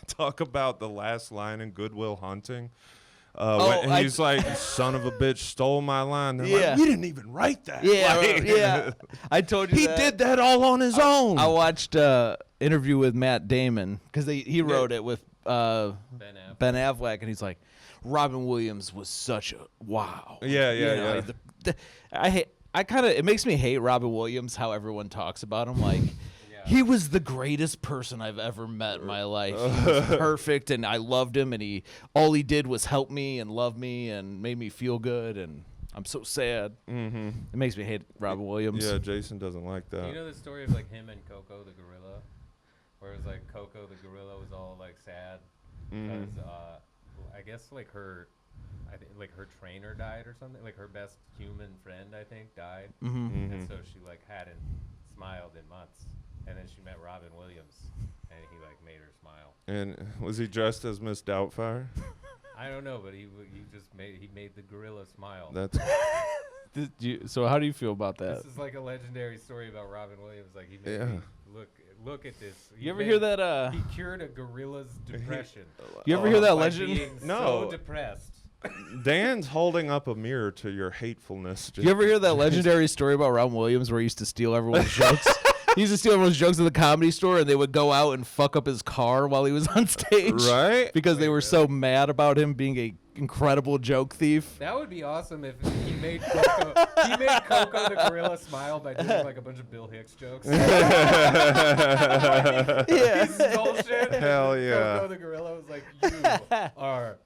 talk about the last line in Good Will Hunting. When he's like, "Son of a bitch stole my line." They're like, "We didn't even write that." Yeah, Like, yeah. I told you he that. did that all on his own. I watched interview with Matt Damon because he wrote it with Ben Affleck, and he's like, Robin Williams was such a wow. Yeah. It makes me hate Robin Williams how everyone talks about him. Like, he was the greatest person I've ever met in my life. He was perfect, and I loved him, and all he did was help me and love me and made me feel good, and I'm so sad. Mm-hmm. It makes me hate Robin Williams. Yeah, Jason doesn't like that. You know the story of like him and Coco the gorilla, where it was like Coco the gorilla was all like sad because I guess like her trainer died or something. Like her best human friend, I think, died, and so she like hadn't smiled in months. And then she met Robin Williams, and he like made her smile. And was he dressed as Miss Doubtfire? I don't know, but he made the gorilla smile. That's So how do you feel about that? This is like a legendary story about Robin Williams. Like he made me look at this. You ever hear that? He cured a gorilla's depression. You ever hear that by legend? being so depressed. Dan's holding up a mirror to your hatefulness. You ever hear that legendary story about Robin Williams where he used to steal everyone's jokes? He used to steal everyone's jokes at the Comedy Store, and they would go out and fuck up his car while he was on stage. Right? Because they were so mad about him being a incredible joke thief. That would be awesome if he made Coco the gorilla smile by doing like a bunch of Bill Hicks jokes. Yeah. He stole shit. Hell yeah. Coco the gorilla was like, "You are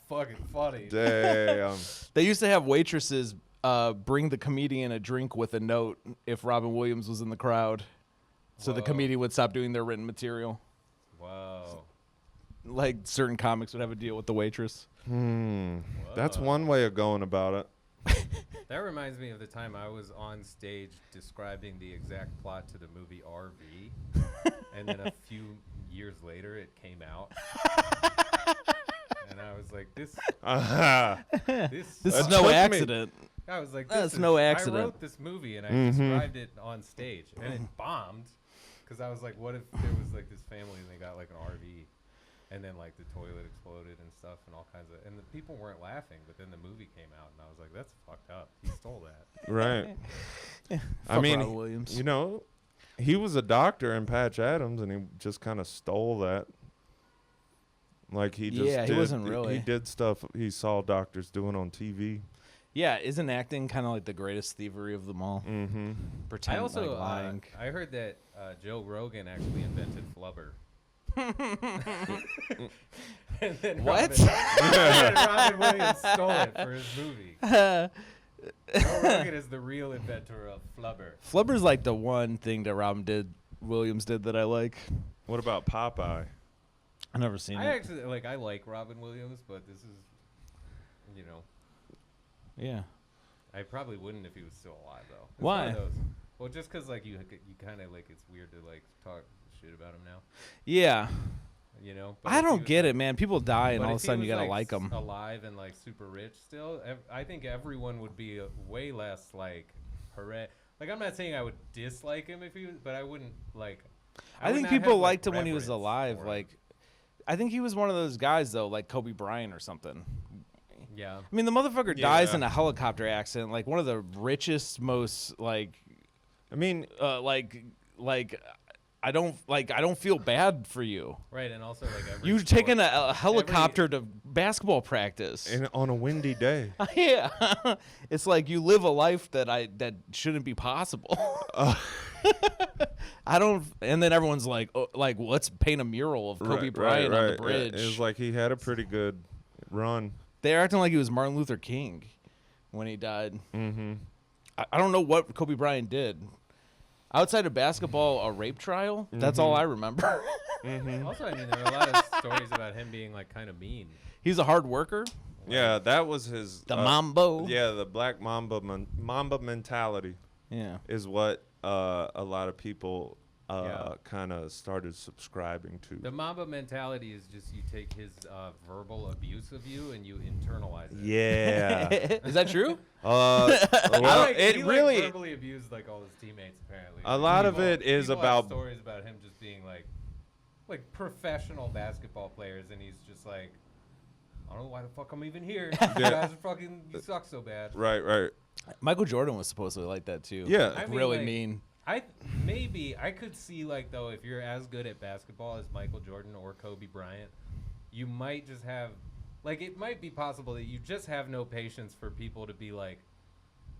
fucking funny." Damn. They used to have waitresses bring the comedian a drink with a note if Robin Williams was in the crowd. So the comedian would stop doing their written material. Wow. Like certain comics would have a deal with the waitress. That's one way of going about it. That reminds me of the time I was on stage describing the exact plot to the movie RV, and then a few years later it came out, and I was like, "This is no accident." I was like, That's no accident. I wrote this movie and I described it on stage, and it bombed because I was like, "What if there was like this family and they got like an RV?" And then like the toilet exploded and stuff and all kinds of, and the people weren't laughing, but then the movie came out and I was like, that's fucked up. He stole that. Right. I Fuck mean, Robin Williams. you know, he was a doctor in Patch Adams, and he just kind of stole that. Like he just he wasn't really. He did stuff he saw doctors doing on TV. Yeah, isn't acting kind of like the greatest thievery of them all? Mm-hmm. Pretend I also like lying. I heard that Joe Rogan actually invented flubber. And then What? Robin Williams stole it for his movie. Joe Rogan is the real inventor of flubber. Flubber's like the one thing that Robin did Williams did that I like. What about Popeye? I've never seen I it. actually I like Robin Williams, but this is, you know, Yeah. I probably wouldn't if he was still alive though. It's Why? one of those- well, just because like you kind of like it's weird to like talk shit about him now, Yeah. you know. But I if he don't was, get like- it, man. People die, and but all of a if he sudden you was, gotta like them. alive and like super rich still. I think everyone would be way less like hooray. Like I'm not saying I would dislike him if he was, but I wouldn't like. I would think not have, people like, liked him when he was reverence alive. for him. Like, I think he was one of those guys though, like Kobe Bryant or something. Yeah. I mean, the motherfucker dies Yeah. in a helicopter accident, like one of the richest, most like, I mean, like, I don't feel bad for you. Right, and also like every You sport- taking a helicopter to basketball practice. on a windy day. Yeah, it's like you live a life that shouldn't be possible. I don't. And then everyone's like, oh, like, let's paint a mural of Kobe Bryant on the bridge. It was like he had a pretty good run. They're acting like he was Martin Luther King when he died. Mm-hmm. I don't know what Kobe Bryant did. Outside of basketball, a rape trial? That's all I remember. Also, I mean, there are a lot of stories about him being like kind of mean. He's a hard worker. Yeah, that was his. The Mambo. Yeah, the black Mamba mentality Yeah. is what a lot of people Yeah. kind of started subscribing to. The Mamba mentality is just you take his verbal abuse of you and you internalize it. Yeah. Is that true? Well, He it really. verbally abused like all his teammates apparently. A lot of People- it is people have about- stories about him just being like professional basketball players, and he's just like, I don't know why the fuck I'm even here. You guys are fucking, you suck so bad. Right. Michael Jordan was supposedly like that too. Yeah. I mean, Really like, mean. I could see like though if you're as good at basketball as Michael Jordan or Kobe Bryant, you might just have like it might be possible that you just have no patience for people to be like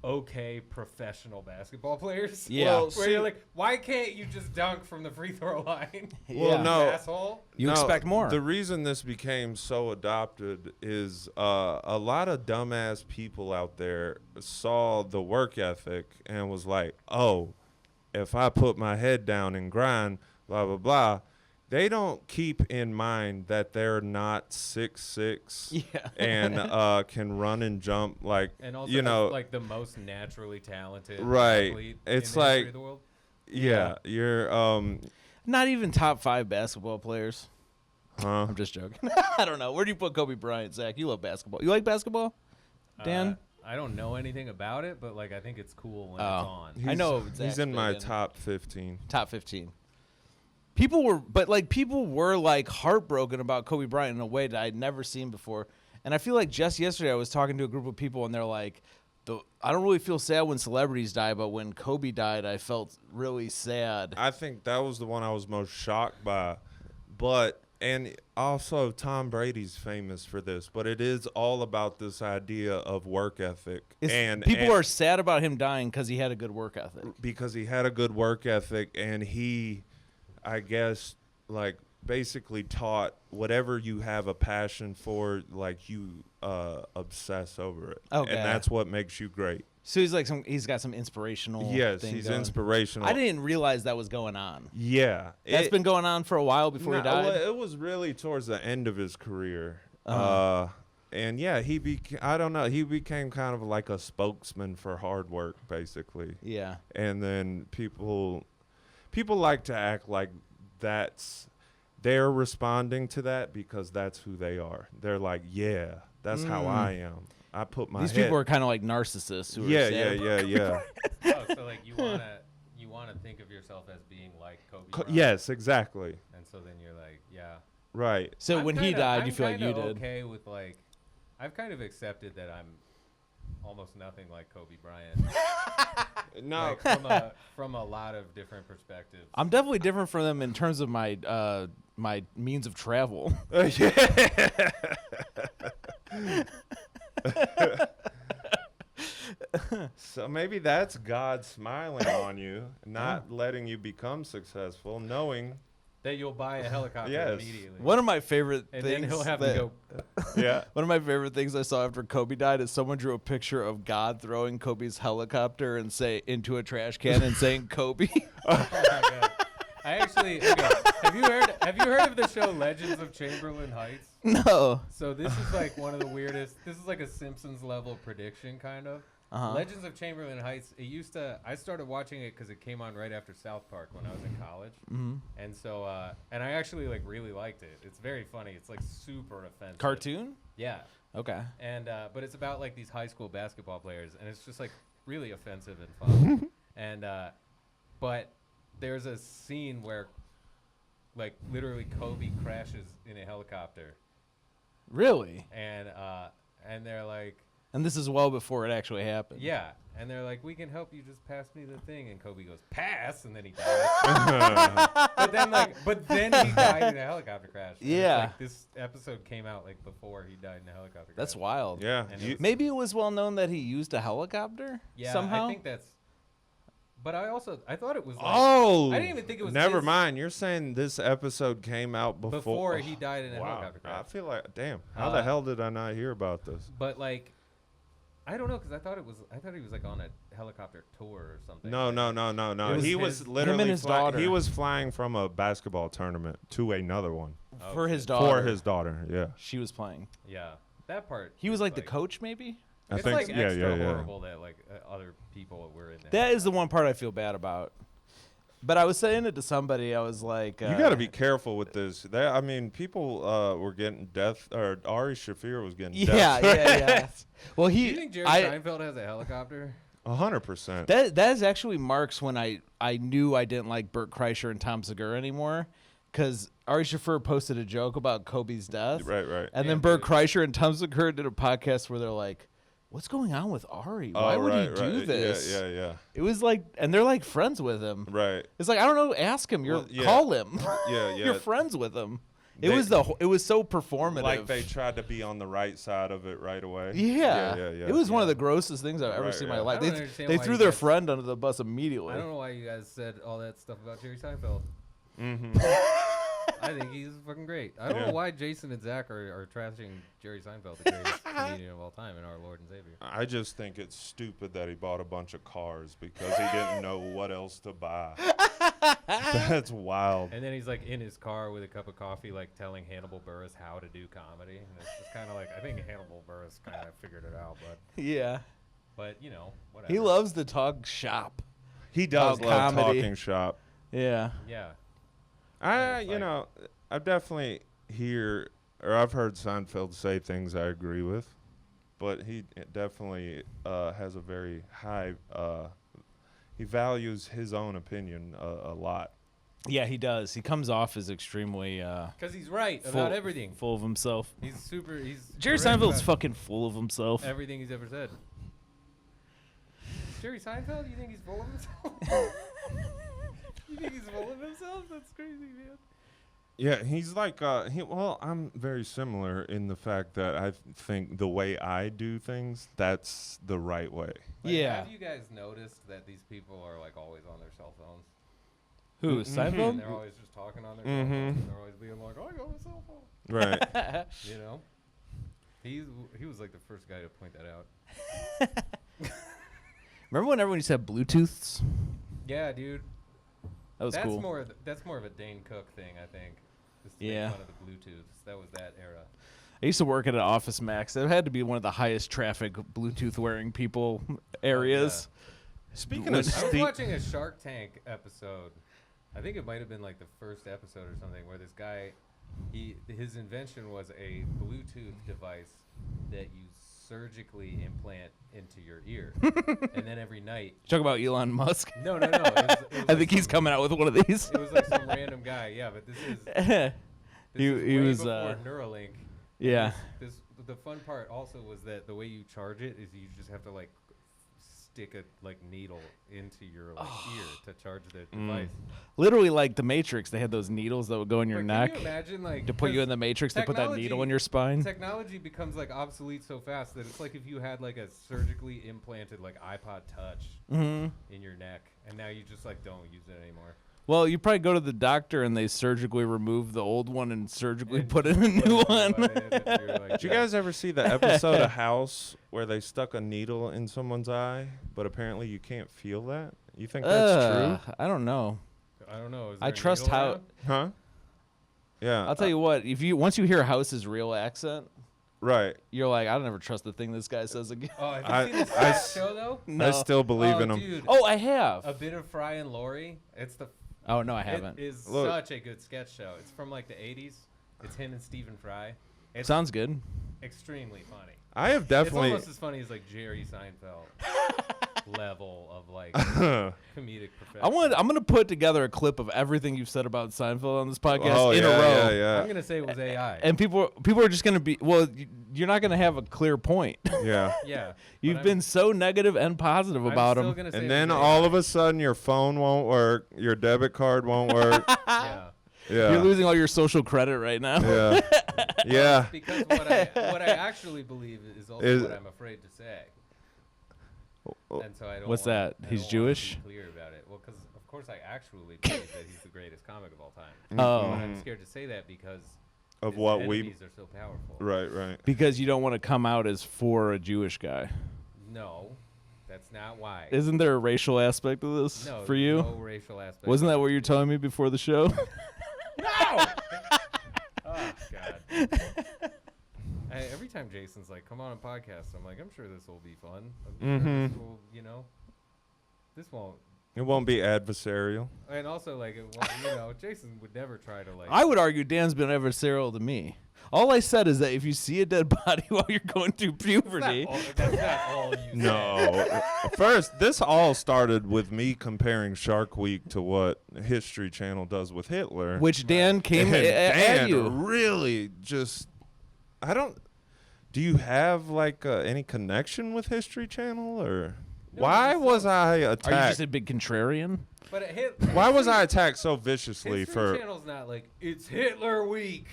okay professional basketball players. Yeah. Well, Where you're like, why can't you just dunk from the free throw line? Well, Yeah. no. Asshole. You No, expect more. The reason this became so adopted is a lot of dumbass people out there saw the work ethic and was like, oh, if I put my head down and grind, blah, blah, blah. They don't keep in mind that they're not 6'6" Yeah. and can run and jump like, And also you know, like the most naturally talented Right. athlete It's in the history like- of the world. yeah, you're, Not even top 5 basketball players. huh? I'm just joking. I don't know. Where do you put Kobe Bryant, Zach? You love basketball. You like basketball, Dan? I don't know anything about it, but like I think it's cool when Oh. it's on. I know He's Zach's in my big in- top 15. Top 15. People were like heartbroken about Kobe Bryant in a way that I'd never seen before. And I feel like just yesterday I was talking to a group of people and they're like, I don't really feel sad when celebrities die, but when Kobe died, I felt really sad. I think that was the one I was most shocked by. But, and also Tom Brady's famous for this, but it is all about this idea of work ethic. People are sad about him dying because he had a good work ethic. because he had a good work ethic and he, I guess, like basically taught whatever you have a passion for, like you obsess over it. Okay. And that's what makes you great. So he's got some inspirational. Yes, thing he's going. inspirational. I didn't realize that was going on. Yeah. That's been going on for a while before he died. Well, it was really towards the end of his career. Uh-huh. And yeah, I don't know, he became kind of like a spokesman for hard work, basically. Yeah. And then people like to act like they're responding to that because that's who they are. They're like, yeah, that's how I am. I put my These head. people are kind of like narcissists who are yeah, sad. yeah. Oh, so like you wanna think of yourself as being like Kobe Bryant. Yes, exactly. And so then you're like, yeah. Right. So when he died, I'm you feel like you kinda did. okay with like, I've kind of accepted that I'm almost nothing like Kobe Bryant. No. Like from a lot of different perspectives. I'm definitely different from them in terms of my my means of travel. So maybe that's God smiling on you, not letting you become successful, knowing. That you'll buy a helicopter Yes. immediately. One of my favorite and things then he'll have to that- go. Yeah. One of my favorite things I saw after Kobe died is someone drew a picture of God throwing Kobe's helicopter and say into a trash can and saying Kobe. Oh my God. I actually okay. Have you heard of the show Legends of Chamberlain Heights? No. So this is like one of the weirdest. This is like a Simpsons level prediction kind of. Legends of Chamberlain Heights. It used to. I started watching it because it came on right after South Park when I was in college, and so and I actually like really liked it. It's very funny. It's like super offensive. Cartoon? Yeah. Okay. And but it's about like these high school basketball players, and it's just like really offensive and fun. And but there's a scene where like literally Kobe crashes in a helicopter, Really? and they're like, And this is well before it actually happened. yeah, and they're like, we can help you, just pass me the thing, and Kobe goes, pass, and then he dies. but then he died in a helicopter crash. And it's Yeah. like, this episode came out like before he died in a helicopter crash. That's wild. Yeah. And you- Maybe it was well known that he used a helicopter Yeah, somehow. I think that's. But I thought it was. Like, oh. I didn't even think it was. Never his- mind. You're saying this episode came out Before he died in a wow. helicopter crash. I feel like, damn. How the hell did I not hear about this? But like, I don't know, because I thought he was like on a helicopter tour or something. No. It was He his- was him literally and his daughter. He was flying from a basketball tournament to another one For his shit. daughter. for his daughter. Yeah. She was playing. Yeah, that part. He was is, like the coach, maybe? I It's think like yeah, extra yeah. horrible that like other people were in there. That is the one part I feel bad about. But I was saying it to somebody. I was like, You got to be careful with this. I mean, people were getting death, or Ari Shafir was getting Yeah, death. yeah. Well, Do he. you think Jerry I, Seinfeld has a helicopter? 100%. that is actually marks when I knew I didn't like Bert Kreischer and Tom Segura anymore, because Ari Shafir posted a joke about Kobe's death, Right. and Yeah, then Bert dude. Kreischer and Tom Segura did a podcast where they're like, "What's going on with Ari? Why would he do this?" Yeah. It was like, and they're like friends with him. Right. It's like, I don't know. Ask him. Well, yeah. Call him. Yeah. You're friends with him. They- It was so performative. Like they tried to be on the right side of it right away. Yeah. Yeah. It was one of the grossest things I've ever Right, seen in yeah. my life. I They, don't understand they why threw you their guys- friend under the bus immediately. I don't know why you guys said all that stuff about Jerry Seinfeld. Mm-hmm. I think he's fucking great. I don't Yeah. know why Jason and Zach are trashing Jerry Seinfeld, the greatest comedian of all time and our Lord and Savior. I just think it's stupid that he bought a bunch of cars because he didn't know what else to buy. That's wild. And then he's like in his car with a cup of coffee, like telling Hannibal Buress how to do comedy. And it's just kind of like, I think Hannibal Buress kind of figured it out, Yeah. but you know, whatever. He loves to talk shop. He does About love comedy. talking shop. Yeah. Yeah. I've definitely I've heard Seinfeld say things I agree with, but he definitely has a very high, he values his own opinion a lot. Yeah, he does. He comes off as extremely Because he's right full, about everything. full of himself. He's Jerry correct Seinfeld's about fucking full of himself. everything he's ever said. Jerry Seinfeld, you think he's full of himself? You think he's full of himself? That's crazy, man. Yeah, he's like, I'm very similar in the fact that I think the way I do things, that's the right way. Like, Yeah. Have you guys noticed that these people are like always on their cell phones? Who, And Seinfeld? they're always just talking on their cell phones. And they're always being like, oh, I got a cell phone. Right. You know? He was like the first guy to point that out. Remember when everyone used to have Bluetooths? Yeah, dude. That was That's cool. that's more of a Dane Cook thing, I think. Just to Yeah. make fun of the Bluetooths. That was that era. I used to work at an Office Max. It had to be one of the highest traffic Bluetooth wearing people areas. Speaking When- of I was Steve, watching a Shark Tank episode. I think it might have been like the first episode or something where this guy, his invention was a Bluetooth device that you surgically implant into your ear, and then every night. Talk about Elon Musk. No. It was I like think he's some- coming out with one of these. It was like some random guy. Yeah, but this is He way was, before Neuralink. yeah. The fun part also was that the way you charge it is you just have to like stick a like needle into your like, ear to charge the device. Literally like the Matrix. They had those needles that would go in your But neck. Can you imagine like To put you in the Matrix, they put that needle in your spine. Technology becomes like obsolete so fast that it's like if you had like a surgically implanted like iPod Touch Mm-hmm. in your neck, and now you just like don't use it anymore. Well, you probably go to the doctor and they surgically remove the old one and surgically put in a Put new it one. in my head and you're like, did you yeah. guys ever see the episode of House where they stuck a needle in someone's eye, but apparently you can't feel that? You think that's true? I don't know. I don't know. Is I there a trust needle how. around? Huh? Yeah. I'll tell you what. Once you hear House's real accent, Right. you're like, I don't ever trust the thing this guy says again. Oh, have I- you seen the I Stat s- show though? No. I still believe in him. Dude, Oh, I have. a bit of Fry and Laurie. It's the. Oh no, I haven't. It is Look. such a good sketch show. It's from like the '80s. It's him and Stephen Fry. It's Sounds good. extremely funny. I have definitely. It's almost as funny as like Jerry Seinfeld level of like comedic perfection. I'm gonna put together a clip of everything you've said about Seinfeld on this podcast Oh, in yeah, a row. yeah, yeah. I'm gonna say it was AI. And people are just gonna be you're not gonna have a clear point. Yeah. Yeah, You've but been so negative and positive I'm about still them. gonna say And it then was all AI. of a sudden your phone won't work, your debit card won't work. Yeah. Yeah. You're losing all your social credit right now. Yeah. Yeah. Because what I actually believe is also Is- what I'm afraid to say. And so I don't. What's wanna- that? I He's don't wanna Jewish? Be clear about it. Well, because of course I actually believe that he's the greatest comic of all time. Oh. But I'm scared to say that because Of his what we. enemies are so powerful. Right, right. Because you don't want to come out as for a Jewish guy. No, that's not why. Isn't there a racial aspect of this no, for you? No racial aspect. Wasn't that what you were telling me before the show? No. Oh God. Every time Jason's like, "Come on a podcast," I'm like, "I'm sure this will be fun. I'm sure this will, this won't." It won't be adversarial. And also, like, it won't, Jason would never try to like. I would argue Dan's been adversarial to me. All I said is that if you see a dead body while you're going through puberty, That's not all you said. No. First, this all started with me comparing Shark Week to what History Channel does with Hitler. which Dan came And at Dan you. really just. I don't. Do you have like any connection with History Channel or? No, Why just was so- I Are you attacked? just a big contrarian? But it hit. Why was I attacked so viciously History for? Channel's not like it's Hitler Week.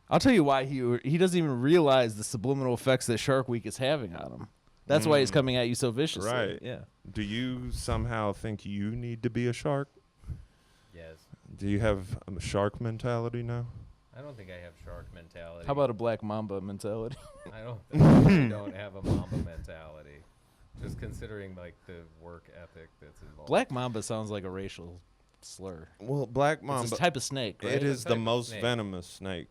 I'll tell you why he doesn't even realize the subliminal effects that Shark Week is having on him. That's why he's coming at you so viciously. Right. Yeah. Do you somehow think you need to be a shark? Yes. Do you have a shark mentality now? I don't think I have shark mentality. How about a black mamba mentality? I don't have a Mamba mentality. Just considering like the work ethic that's involved. Black mamba sounds like a racial slur. Well, black It's mamba. a type of snake, right? It is It's a the type of most snake. venomous snake.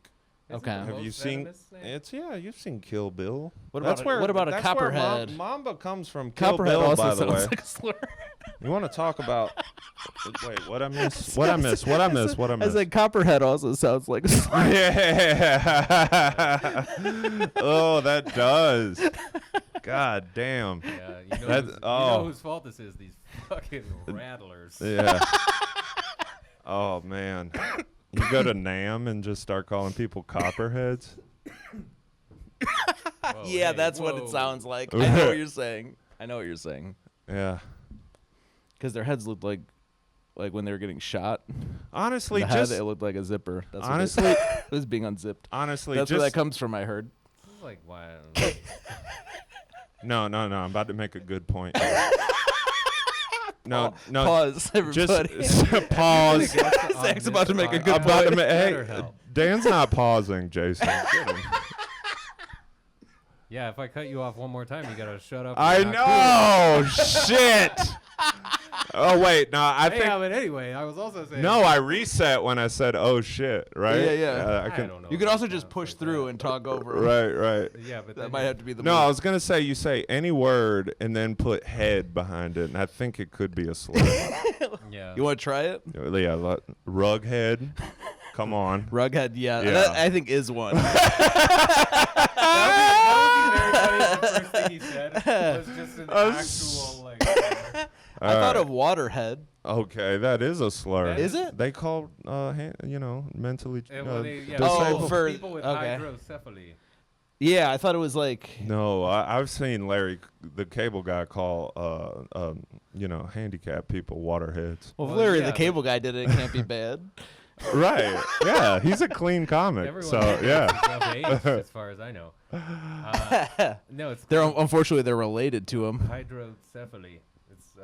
Is it Okay. the Have most you seen? venomous snake? It's you've seen Kill Bill. What That's about where, what about a that's where copperhead? Mamba comes from. Kill Copperhead Bill, also by the sounds way. like a slur. You want to talk about? Wait, what I miss? What I miss? What I miss? What I I miss? said copperhead also sounds like a slur. Yeah. Oh, that does. God damn. Yeah, you know, That- whose, you oh. know whose fault this is? These fucking rattlers. Yeah. Oh man. You go to Nam and just start calling people copperheads. Whoa, Yeah, hey, that's what it whoa. sounds like. I know what you're saying. I know what you're saying. Yeah. Because their heads looked like when they were getting shot. Honestly, The head, just it looked like a zipper. That's what honestly, it was being unzipped. honestly, That's just where that comes from. I heard. This is like why. no. I'm about to make a good point. No, no. Pause, everybody. Just pause. Zach's about to make a good About to point. ma- hey, BetterHelp. Dan's not pausing, Jason. Get him. Yeah, if I cut you off one more time, you gotta shut up. I and not know. Shit. Oh wait, no. I Hey, think but anyway, I was also saying. no. I reset when I said, "Oh shit!" Right? Yeah, yeah. I I can. don't know. You could if also it just sounds push like through that. and talk over 'em. Right, right. Yeah, but That then might you- have to be the No, move. I was gonna say you say any word and then put head behind it, and I think it could be a slur. Yeah. You want to try it? Yeah, rug head. Come on. Rughead, yeah. Yeah. That, I think is one. That would be very funny if the first thing he said was just an actual like. I thought of waterhead. Okay, that is a slur. That Is it? They call mentally And when they, yeah, disabled. Oh, for- people with okay. hydrocephaly. Yeah, I thought it was like. No, I've seen Larry, the cable guy, call handicapped people waterheads. Well, if Well, Larry yeah, the but- Cable Guy did it, it can't be bad. Right? Yeah, he's a clean comic. Everyone So calls yeah. themselves AIDS, as far as I know. No, it's They're unfortunately they're related to him. hydrocephaly. It's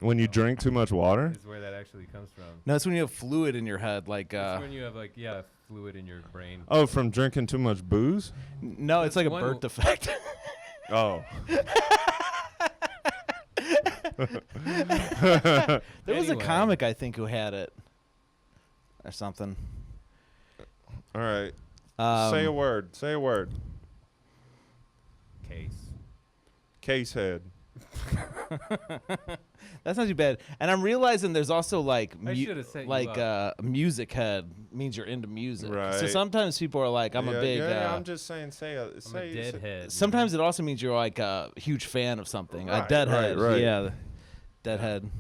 When you drink too much water. is where that actually comes from. No, it's when you have fluid in your head, like It's when you have fluid in your brain. Oh, from drinking too much booze. no, it's like a one- birth defect. Oh. There was a Anyway. comic I think who had it, or something. All right. Um, Say a word. Say a word. Case. Case head. That's not too bad. And I'm realizing there's also like I should've set you like up. music head means you're into music. So Right. sometimes people are like, I'm yeah, a big. Yeah, I'm just saying. Say a. I'm Say. a deadhead. Sometimes it also means you're like a huge fan of something. Right, A deadhead. right. Yeah. Deadhead.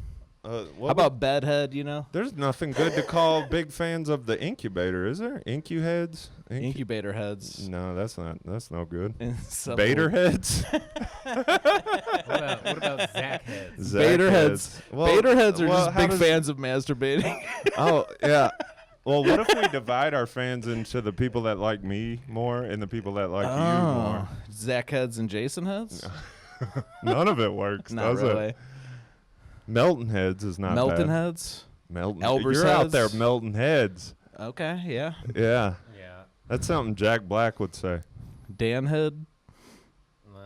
How How about bedhead? You know, There's nothing good to call big fans of the Incubator, is there? Incu heads. incubator heads. No, that's no good. And some Bader heads. What about Zach heads? Zach Bader heads. Well, Bader heads are well, just how big does- fans of masturbating. Oh yeah. Well, what if we divide our fans into the people that like me more and the people that like you more? Zach heads and Jason heads. None of it works, Not does really. it? Melton heads is not Melton bad. heads. Melton. Albers You're out there, heads? Melton heads. Okay, yeah. Yeah, Yeah. that's something Jack Black would say. Dan head. No,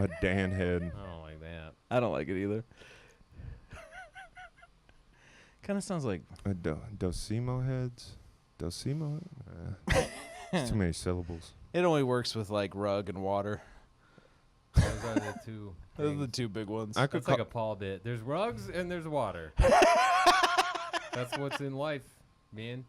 A Dan head. I don't like that. I don't like it either. Kind of sounds like A DOCIMO heads. DOCIMO. It's too many syllables. it only works with like rug and water. Those are the two. Those are the things. two big ones. I could That's like call, a Paul bit. There's rugs and there's water. That's what's in life, man.